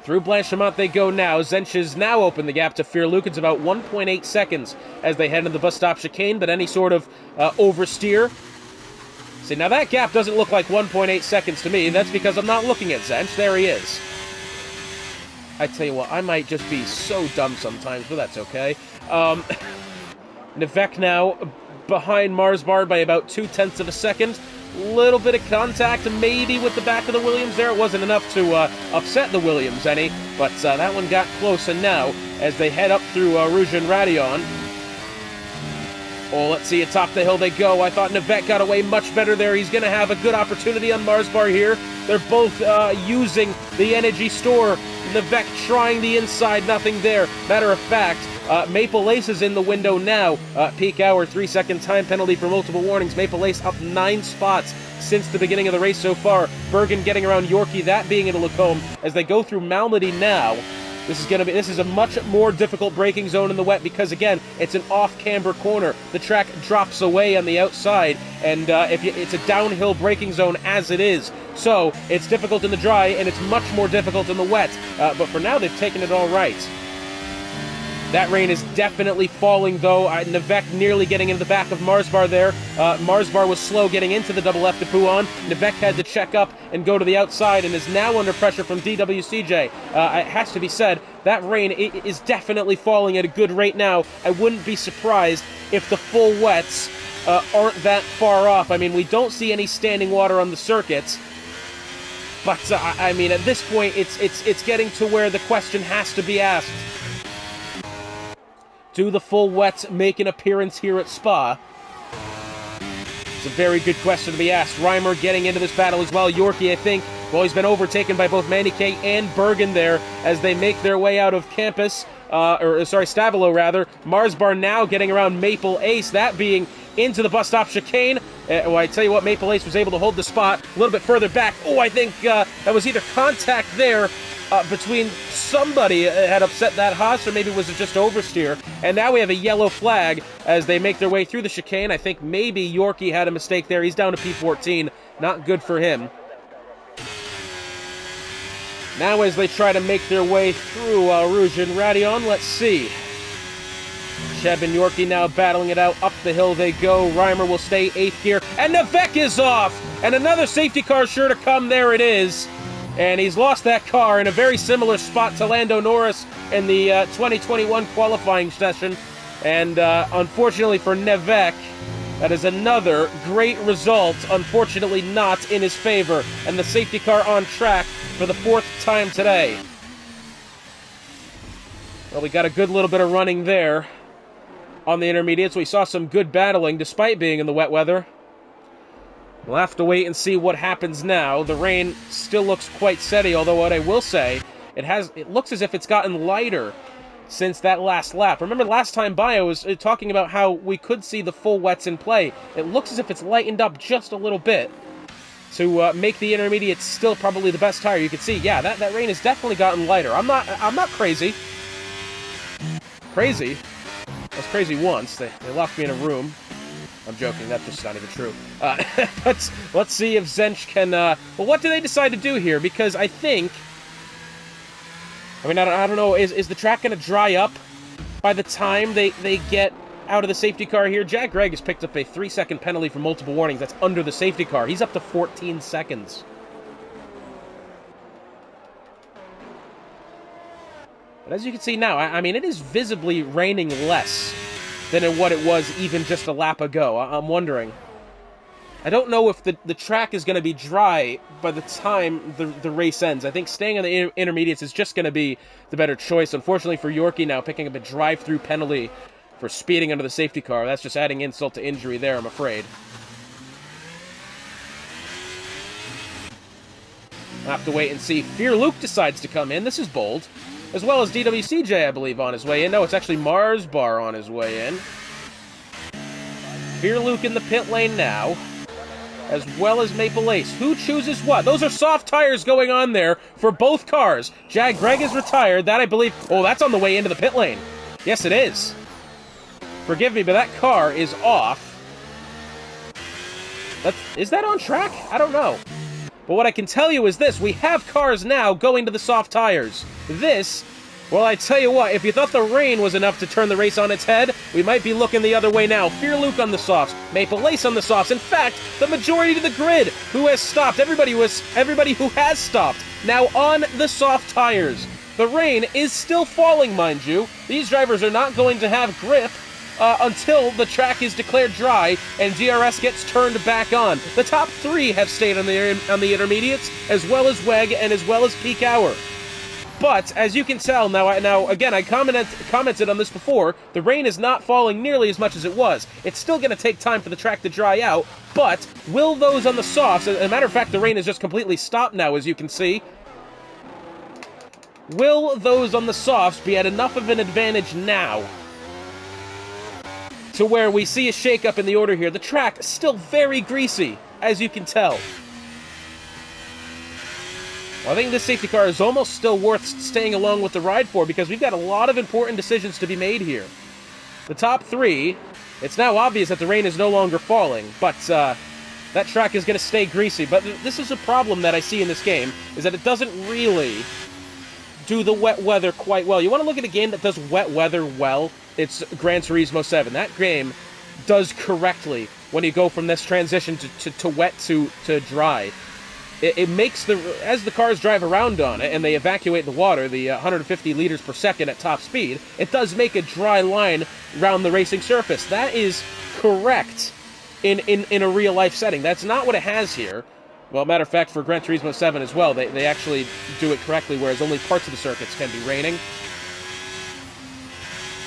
Through Blanchimont they go now. Zench has now opened the gap to Fear Luke. It's about 1.8 seconds as they head into the bus stop chicane, but any sort of oversteer. See, now that gap doesn't look like 1.8 seconds to me. That's because I'm not looking at Zench. There he is. I tell you what, I might just be so dumb sometimes, but that's okay. Nevek now behind Marsbar by about 0.2 of a second. Little bit of contact maybe with the back of the Williams there. It wasn't enough to upset the Williams any, but that one got close. And now, as they head up through Rouge and Radion, let's see, atop the hill they go. I thought Nevek got away much better there. He's going to have a good opportunity on Marsbar here. They're both using the energy store. Nevek trying the inside, nothing there. Matter of fact, Maple Ace is in the window now. Peak hour, 3-second time penalty for multiple warnings. Maple Ace up 9 spots since the beginning of the race so far. Bergen getting around Yorkie, that being into Lacombe. As they go through Malmedy now, this is a much more difficult braking zone in the wet because, again, it's an off-camber corner. The track drops away on the outside, and it's a downhill braking zone as it is. So it's difficult in the dry, and it's much more difficult in the wet. But for now, they've taken it all right. That rain is definitely falling, though. Nevek nearly getting into the back of Marsbar there. Marsbar was slow getting into the double left to Pouon. Nevek had to check up and go to the outside and is now under pressure from DWCJ. It has to be said, that rain is definitely falling at a good rate now. I wouldn't be surprised if the full wets aren't that far off. I mean, we don't see any standing water on the circuits. But, I mean, at this point, it's getting to where the question has to be asked. Do the full wets make an appearance here at Spa? It's a very good question to be asked. Reimer getting into this battle as well. Yorkie, I think, well, he's been overtaken by both Manike and Bergen there as they make their way out of campus. Stavilo, rather. Marsbar now getting around Maple Ace, that being into the bus stop chicane. Well, I tell you what, Maple Ace was able to hold the spot a little bit further back. Oh, I think that was either contact there between somebody had upset that Haas, or maybe was it just oversteer. And now we have a yellow flag as they make their way through the chicane. I think maybe Yorkie had a mistake there. He's down to P14. Not good for him. Now as they try to make their way through Rouge and Radion, let's see. Cheb and Yorkie now battling it out. Up the hill they go. Reimer will stay 8th gear. And Nevek is off! And another safety car sure to come. There it is. And he's lost that car in a very similar spot to Lando Norris in the 2021 qualifying session. And unfortunately for Nevek, that is another great result, unfortunately not in his favor. And the safety car on track for the 4th time today. Well, we got a good little bit of running there on the intermediates. We saw some good battling despite being in the wet weather. We'll have to wait and see what happens now. The rain still looks quite steady, although what I will say, it looks as if it's gotten lighter since that last lap. Remember last time by I was talking about how we could see the full wets in play. It looks as if it's lightened up just a little bit to make the intermediates still probably the best tire. You can see, yeah, that rain has definitely gotten lighter. I'm not crazy. Crazy? I was crazy once. They locked me in a room. I'm joking, that's just not even true. Let's see if Zench can, well, what do they decide to do here? Because I think, I don't know, is the track going to dry up by the time they get out of the safety car here? Jag Greg has picked up a 3-second penalty for multiple warnings. That's under the safety car. He's up to 14 seconds. But as you can see now, I mean, it is visibly raining less than in what it was even just a lap ago. I'm wondering. I don't know if the track is going to be dry by the time the race ends. I think staying on the intermediates is just going to be the better choice. Unfortunately for Yorkie now, picking up a drive-through penalty for speeding under the safety car. That's just adding insult to injury there, I'm afraid. I'll have to wait and see. Fear Luke decides to come in. This is bold. As well as DWCJ, I believe, on his way in. No, it's actually Marsbar on his way in. Fear Luke in the pit lane now, as well as Maple Ace. Who chooses what? Those are soft tires going on there for both cars. Jag Greg is retired. That, I believe... Oh, that's on the way into the pit lane. Yes, it is. Forgive me, but that car is off. Is that on track? I don't know. But what I can tell you is this. We have cars now going to the soft tires. This, well, I tell you what, if you thought the rain was enough to turn the race on its head, we might be looking the other way now. Fear Luke on the softs, Maple Ace on the softs. In fact, the majority of the grid who has stopped, everybody who has stopped, now on the soft tires. The rain is still falling, mind you. These drivers are not going to have grip until the track is declared dry and DRS gets turned back on. The top 3 have stayed on the intermediates, as well as WEG and as well as peak hour. But, as you can tell, now again, I commented on this before, the rain is not falling nearly as much as it was. It's still going to take time for the track to dry out, but will those on the softs, as a matter of fact, the rain has just completely stopped now, as you can see. Will those on the softs be at enough of an advantage now to where we see a shakeup in the order here? The track is still very greasy, as you can tell. Well, I think this safety car is almost still worth staying along with the ride for, because we've got a lot of important decisions to be made here. The top three, it's now obvious that the rain is no longer falling, but that track is going to stay greasy. But this is a problem that I see in this game, is that it doesn't really do the wet weather quite well. You want to look at a game that does wet weather well, it's Gran Turismo 7. That game does correctly when you go from this transition to wet to dry. It makes as the cars drive around on it and they evacuate the water, the 150 liters per second at top speed, it does make a dry line around the racing surface. That is correct in a real-life setting. That's not what it has here. Well, matter of fact, for Gran Turismo 7 as well, they actually do it correctly, whereas only parts of the circuits can be raining.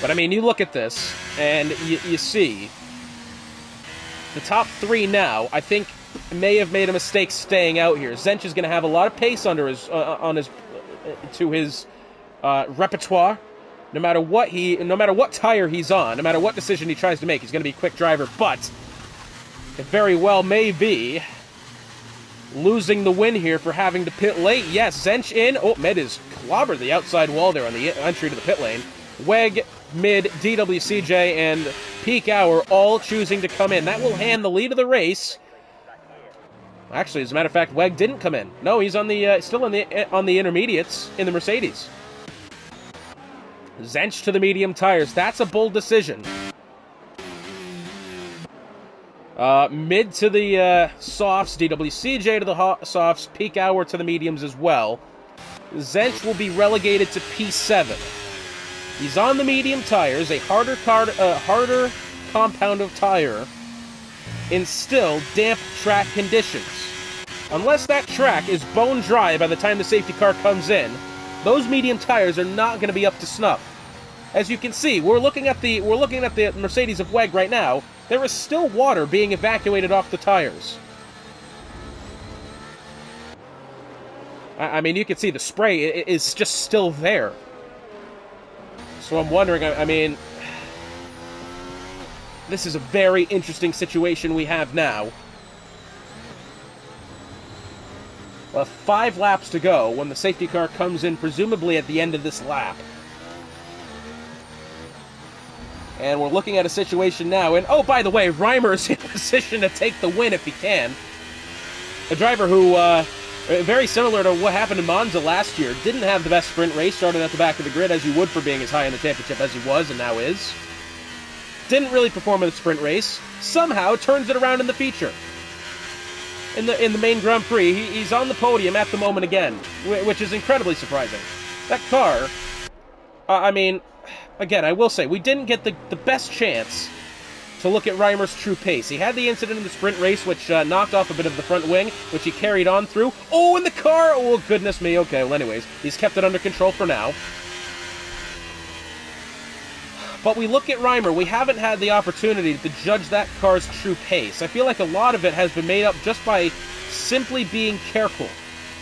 But, I mean, you look at this, and you see the top three now, I think, may have made a mistake staying out here. Zench is going to have a lot of pace under his repertoire. No matter what tire he's on, no matter what decision he tries to make, he's going to be a quick driver. But it very well may be losing the win here for having to pit late. Yes, Zench in. Oh, Med is clobbered the outside wall there on the entry to the pit lane. WEG, Mid, DWCJ, and Peak Hour all choosing to come in. That will hand the lead of the race. Actually, as a matter of fact, WEG didn't come in. No, he's on the still on the intermediates in the Mercedes. Zench to the medium tires. That's a bold decision. Mid to the softs, DWCJ to the softs, Peak Hour to the mediums as well. Zench will be relegated to P7. He's on the medium tires, a harder compound of tire in still damp track conditions. Unless that track is bone dry by the time the safety car comes in, those medium tires are not going to be up to snuff. As you can see, we're looking at the Mercedes of WEG right now. There is still water being evacuated off the tires. I mean, you can see the spray is just still there. So I'm wondering, I mean, this is a very interesting situation we have now. Well, 5 laps to go when the safety car comes in, presumably at the end of this lap. And we're looking at a situation now, and oh, by the way, Reimer is in position to take the win if he can. A driver who, very similar to what happened in Monza last year, didn't have the best sprint race, started at the back of the grid as you would for being as high in the championship as he was and now is. Didn't really perform in the sprint race, somehow turns it around in the feature. In the main Grand Prix, he's on the podium at the moment again, which is incredibly surprising. That car, I mean, again, I will say, we didn't get the best chance to look at Reimer's true pace. He had the incident in the sprint race, which knocked off a bit of the front wing, which he carried on through. Oh, in the car! Oh, goodness me. Okay, well, anyways, he's kept it under control for now. But we look at Reimer, we haven't had the opportunity to judge that car's true pace. I feel like a lot of it has been made up just by simply being careful.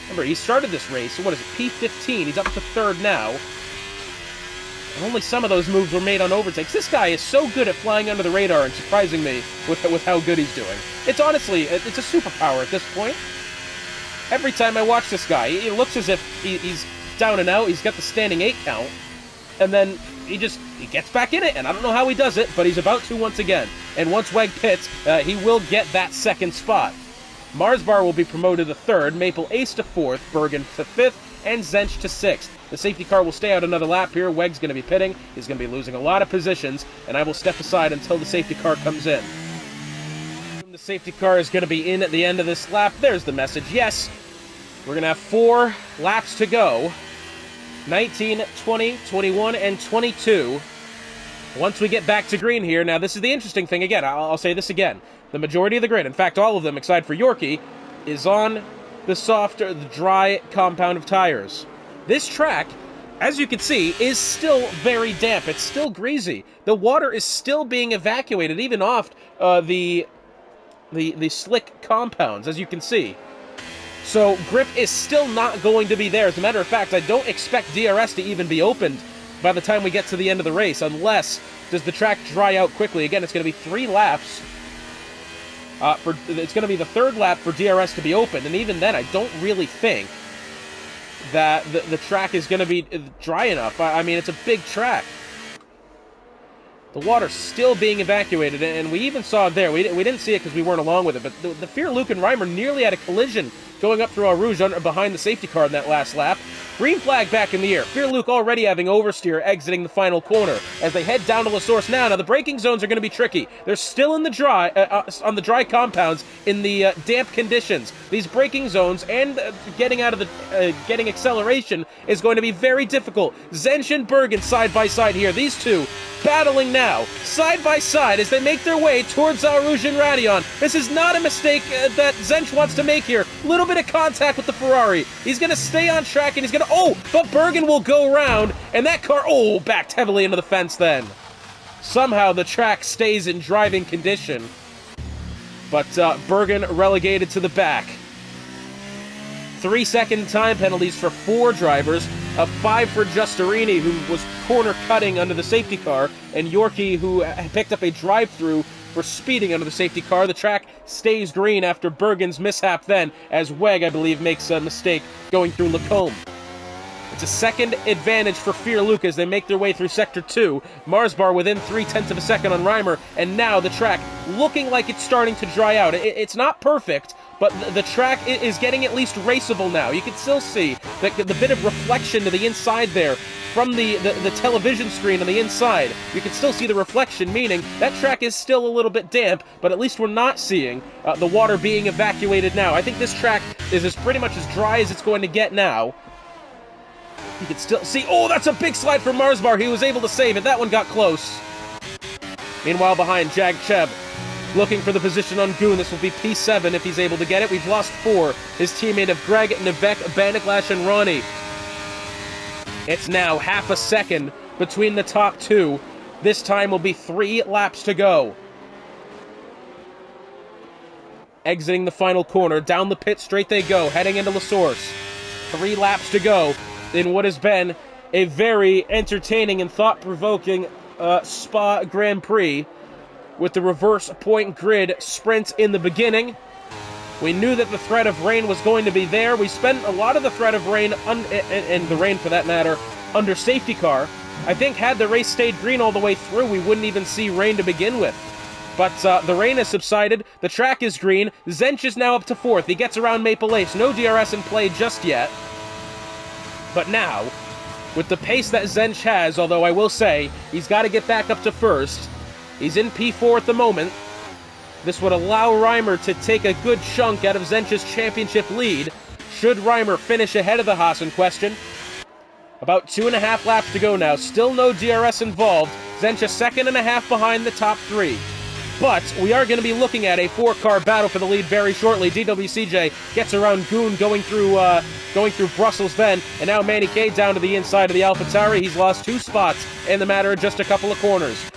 Remember, he started this race, so what is it, P15, he's up to 3rd now. And only some of those moves were made on overtakes. This guy is so good at flying under the radar and surprising me with how good he's doing. It's honestly, it's a superpower at this point. Every time I watch this guy, it looks as if he's down and out, he's got the standing 8 count, and then he gets back in it, and I don't know how he does it, but he's about to once again. And once WEG pits, he will get that 2nd spot. Marsbar will be promoted to 3rd, Maple Ace to 4th, Bergen to 5th, and Zench to 6th. The safety car will stay out another lap here. WEG's going to be pitting. He's going to be losing a lot of positions, and I will step aside until the safety car comes in. The safety car is going to be in at the end of this lap. There's the message. Yes, we're going to have 4 laps to go. 19, 20, 21, and 22. Once we get back to green here, now this is the interesting thing again, I'll say this again. The majority of the grid, in fact all of them except for Yorkie, is on the softer, the dry compound of tires. This track as you can see, is still very damp. It's still greasy. The water is still being evacuated, even off the slick compounds, as you can see. So grip is still not going to be there. As a matter of fact, I don't expect DRS to even be opened by the time we get to the end of the race, unless does the track dry out quickly. Again, it's going to be 3 laps. It's going to be the 3rd lap for DRS to be opened, and even then, I don't really think that the track is going to be dry enough. I mean, it's a big track. The water's still being evacuated, and we even saw it there. We didn't see it because we weren't along with it, but the Fear Luke and Reimer nearly had a collision going up through Eau Rouge behind the safety car in that last lap. Green flag back in the air. Fear Luke already having oversteer exiting the final corner as they head down to La Source now. Now, the braking zones are going to be tricky. They're still in the dry, on the dry compounds in the damp conditions. These braking zones and getting out of the, getting acceleration is going to be very difficult. Zench and Bergen side by side here. These two battling now, side by side, as they make their way towards Eau Rouge and Radion. This is not a mistake that Zench wants to make here. Little bit of contact with the Ferrari. He's going to stay on track, and he's going to... Oh, but Bergen will go around, and that car... Oh, backed heavily into the fence then. Somehow the track stays in driving condition, but Bergen relegated to the back. 3-second time penalties for 4 drivers, 5 for Giustarini, who was corner cutting under the safety car, and Yorkie, who picked up a drive-through for speeding under the safety car. The track stays green after Bergen's mishap then, as Weg, I believe, makes a mistake going through Lacombe. It's a second advantage for Fear Luke as they make their way through Sector 2. Marsbar within 0.3 of a second on Reimer, and now the track looking like it's starting to dry out. It's not perfect, but the track is getting at least raceable now. You can still see the bit of reflection to the inside there from the television screen on the inside. You can still see the reflection, meaning that track is still a little bit damp, but at least we're not seeing the water being evacuated now. I think this track is pretty much as dry as it's going to get now. You can still see... Oh, that's a big slide for Marsbar. He was able to save it. That one got close. Meanwhile, behind, Jag Cheb looking for the position on Goon. This will be P7 if he's able to get it. We've lost 4. His teammate of Greg, Nevek, Bandaglash, and Ronnie. It's now half a second between the top 2. This time will be 3 laps to go. Exiting the final corner. Down the pit straight they go, heading into La Source. 3 laps to go in what has been a very entertaining and thought-provoking Spa Grand Prix with the reverse point grid sprint in the beginning. We knew that the threat of rain was going to be there. We spent a lot of the threat of rain, and the rain for that matter, under safety car. I think had the race stayed green all the way through, we wouldn't even see rain to begin with. But the rain has subsided, the track is green, Zench is now up to 4th. He gets around Maple Ace, no DRS in play just yet. But now, with the pace that Zench has, although I will say, he's got to get back up to 1st. He's in P4 at the moment. This would allow Reimer to take a good chunk out of Zench's championship lead, should Reimer finish ahead of the Haas in question. About 2.5 laps to go now, still no DRS involved. Zench a 1.5 seconds behind the top 3. But we are going to be looking at a 4-car battle for the lead very shortly. DWCJ gets around Goon going through Brussels then, and now Manny K down to the inside of the AlphaTauri. He's lost 2 spots in the matter of just a couple of corners.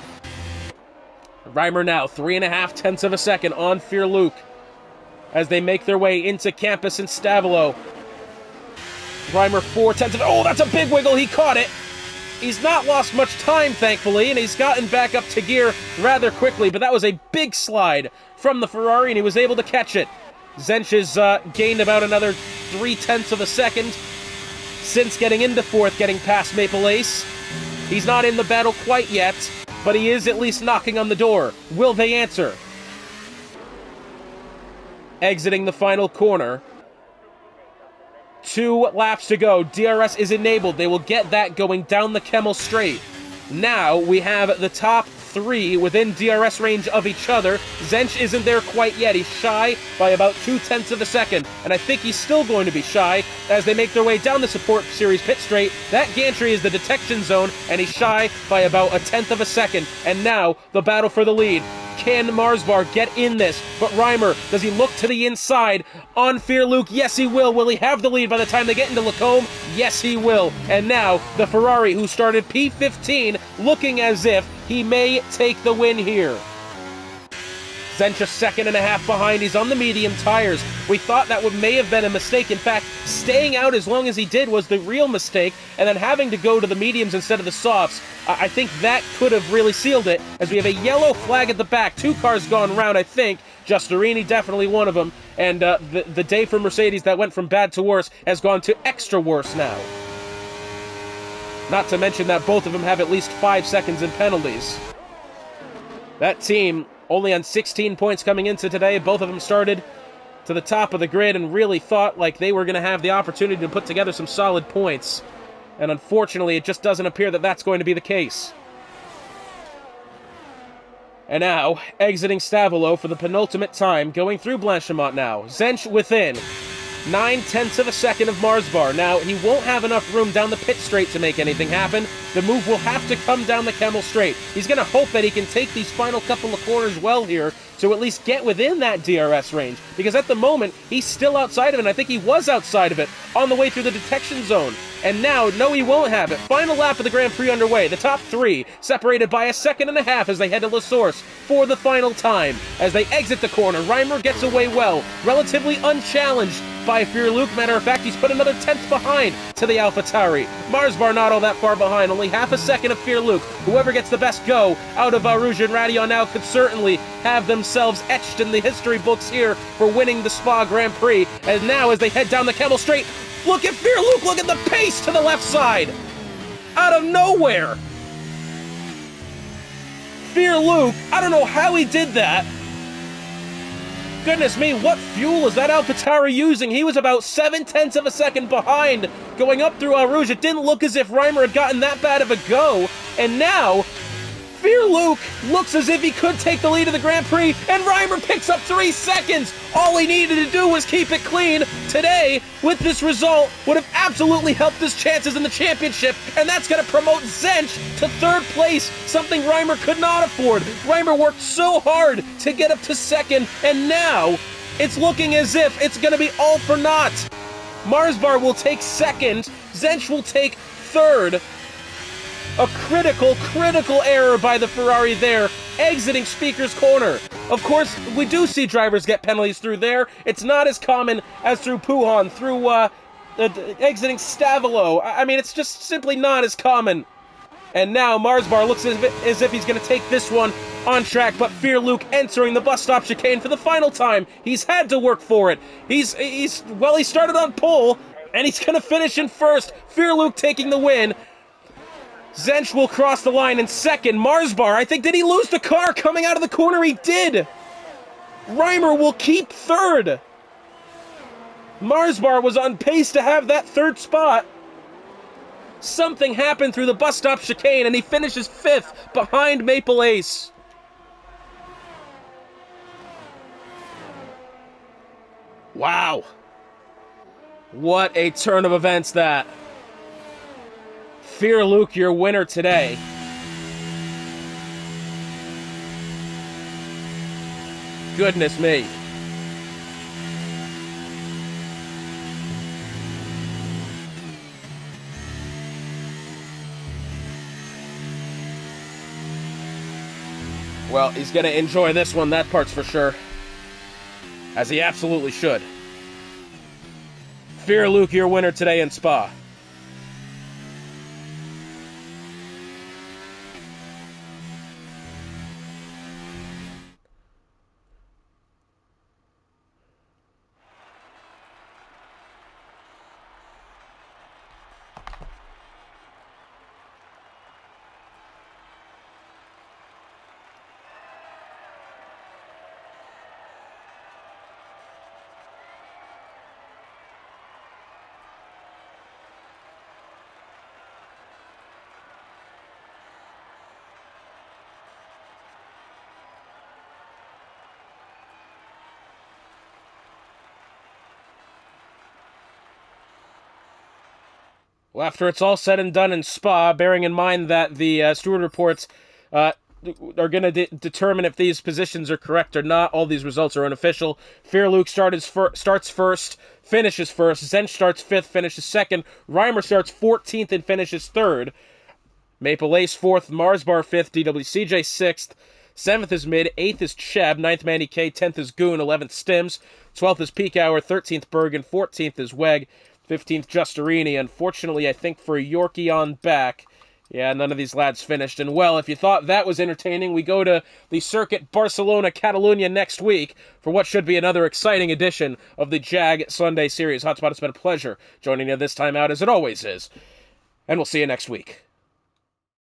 Reimer now 3.5 of a second on Fear Luke as they make their way into campus in Stavilo. Reimer 4/10 of... Oh, that's a big wiggle. He caught it. He's not lost much time, thankfully, and he's gotten back up to gear rather quickly, but that was a big slide from the Ferrari, and he was able to catch it. Zench has gained about another 0.3 of a second since getting into 4th, getting past Maple Ace. He's not in the battle quite yet, but he is at least knocking on the door. Will they answer? Exiting the final corner. 2 laps to go. DRS is enabled. They will get that going down the Kemmel Straight. Now we have the top 3 within DRS range of each other. Zench isn't there quite yet. He's shy by about 0.2 of a second, and I think he's still going to be shy as they make their way down the Support Series pit straight. That gantry is the detection zone, and he's shy by about 0.1 of a second. And now the battle for the lead. can Marsbar get in this? But Reimer, does he look to the inside on Fear-Luke? Yes, he will. Will he have the lead by the time they get into Lacombe? Yes, he will. And now, the Ferrari, who started P15, looking as if he may take the win here. Zench a second and a half behind. He's on the medium tires. We thought that may have been a mistake. In fact, staying out as long as he did was the real mistake, and then having to go to the mediums instead of the softs, I think that could have really sealed it, as we have a yellow flag at the back. 2 cars gone round, I think. Giustarini definitely one of them, and the day for Mercedes that went from bad to worse has gone to extra worse now. Not to mention that both of them have at least 5 seconds in penalties. That team only on 16 points coming into today. Both of them started to the top of the grid and really thought like they were going to have the opportunity to put together some solid points. And unfortunately, it just doesn't appear that that's going to be the case. And now, exiting Stavolo for the penultimate time, going through Blanchimont now. Zench within 9/10 of a second of Marsbar. Now, he won't have enough room down the pit straight to make anything happen. The move will have to come down the Kemmel straight. He's going to hope that he can take these final couple of corners well here to at least get within that DRS range. Because at the moment, he's still outside of it, and I think he was outside of it on the way through the detection zone. And now, no, he won't have it. Final lap of the Grand Prix underway. The top 3 separated by 1.5 seconds as they head to La Source for the final time. As they exit the corner, Reimer gets away well, relatively unchallenged by Fear-Luke. Matter of fact, he's put another 10th behind to the AlphaTauri. Marsbar not all that far behind, only 0.5 seconds of Fear-Luke. Whoever gets the best go out of Rouge and Radion now could certainly have themselves etched in the history books here for winning the Spa Grand Prix. And now, as they head down the Kemmel Straight, look at Fear-Luke, look at the pace to the left side! Out of nowhere! Fear-Luke, I don't know how he did that. Goodness me, what fuel is that AlphaTauri using? He was about 0.7 of a second behind going up through Rouge. It didn't look as if Reimer had gotten that bad of a go. And now, Fear-Luke looks as if he could take the lead of the Grand Prix, and Reimer picks up 3 seconds. All he needed to do was keep it clean. Today, with this result, would have absolutely helped his chances in the championship, and that's going to promote Zench to 3rd place, something Reimer could not afford. Reimer worked so hard to get up to 2nd, and now it's looking as if it's going to be all for naught. Marsbar will take 2nd, Zench will take 3rd. A critical error by the Ferrari there, exiting Speaker's Corner. Of course, we do see drivers get penalties through there. It's not as common as through Puhan, through exiting Stavolo. I mean, it's just simply not as common. And now Marsbar looks as if he's going to take this one on track, but Fear-Luke entering the bus stop chicane for the final time. He's had to work for it. He started on pole, and he's going to finish in 1st. Fear-Luke taking the win. Zench will cross the line in 2nd. Marsbar, I think, did he lose the car coming out of the corner? He did. Reimer will keep 3rd. Marsbar was on pace to have that 3rd spot. Something happened through the bus stop chicane, and he finishes 5th behind Maple Ace. Wow. What a turn of events that. Fear-Luke, your winner today. Goodness me. Well, he's going to enjoy this one, that part's for sure. As he absolutely should. Fear-Luke, your winner today in Spa. Well, after it's all said and done in Spa, bearing in mind that the steward reports are going to determine if these positions are correct or not. All these results are unofficial. Fairluke starts first, finishes first. Zench starts fifth, finishes second. Reimer starts 14th and finishes third. Maple Ace 4th, Marsbar 5th, DWCJ 6th, 7th is Mid, 8th is Cheb, 9th Manny K, 10th is Goon, 11th Stims, 12th is Peak Hour, 13th Bergen, 14th is Weg, 15th Justerini. Unfortunately, I think for Yorkie on back, yeah, none of these lads finished. And well, if you thought that was entertaining, we go to the Circuit Barcelona-Catalunya next week for what should be another exciting edition of the JAG Sunday Series. Hotspot, it's been a pleasure joining you this time out, as it always is. And we'll see you next week.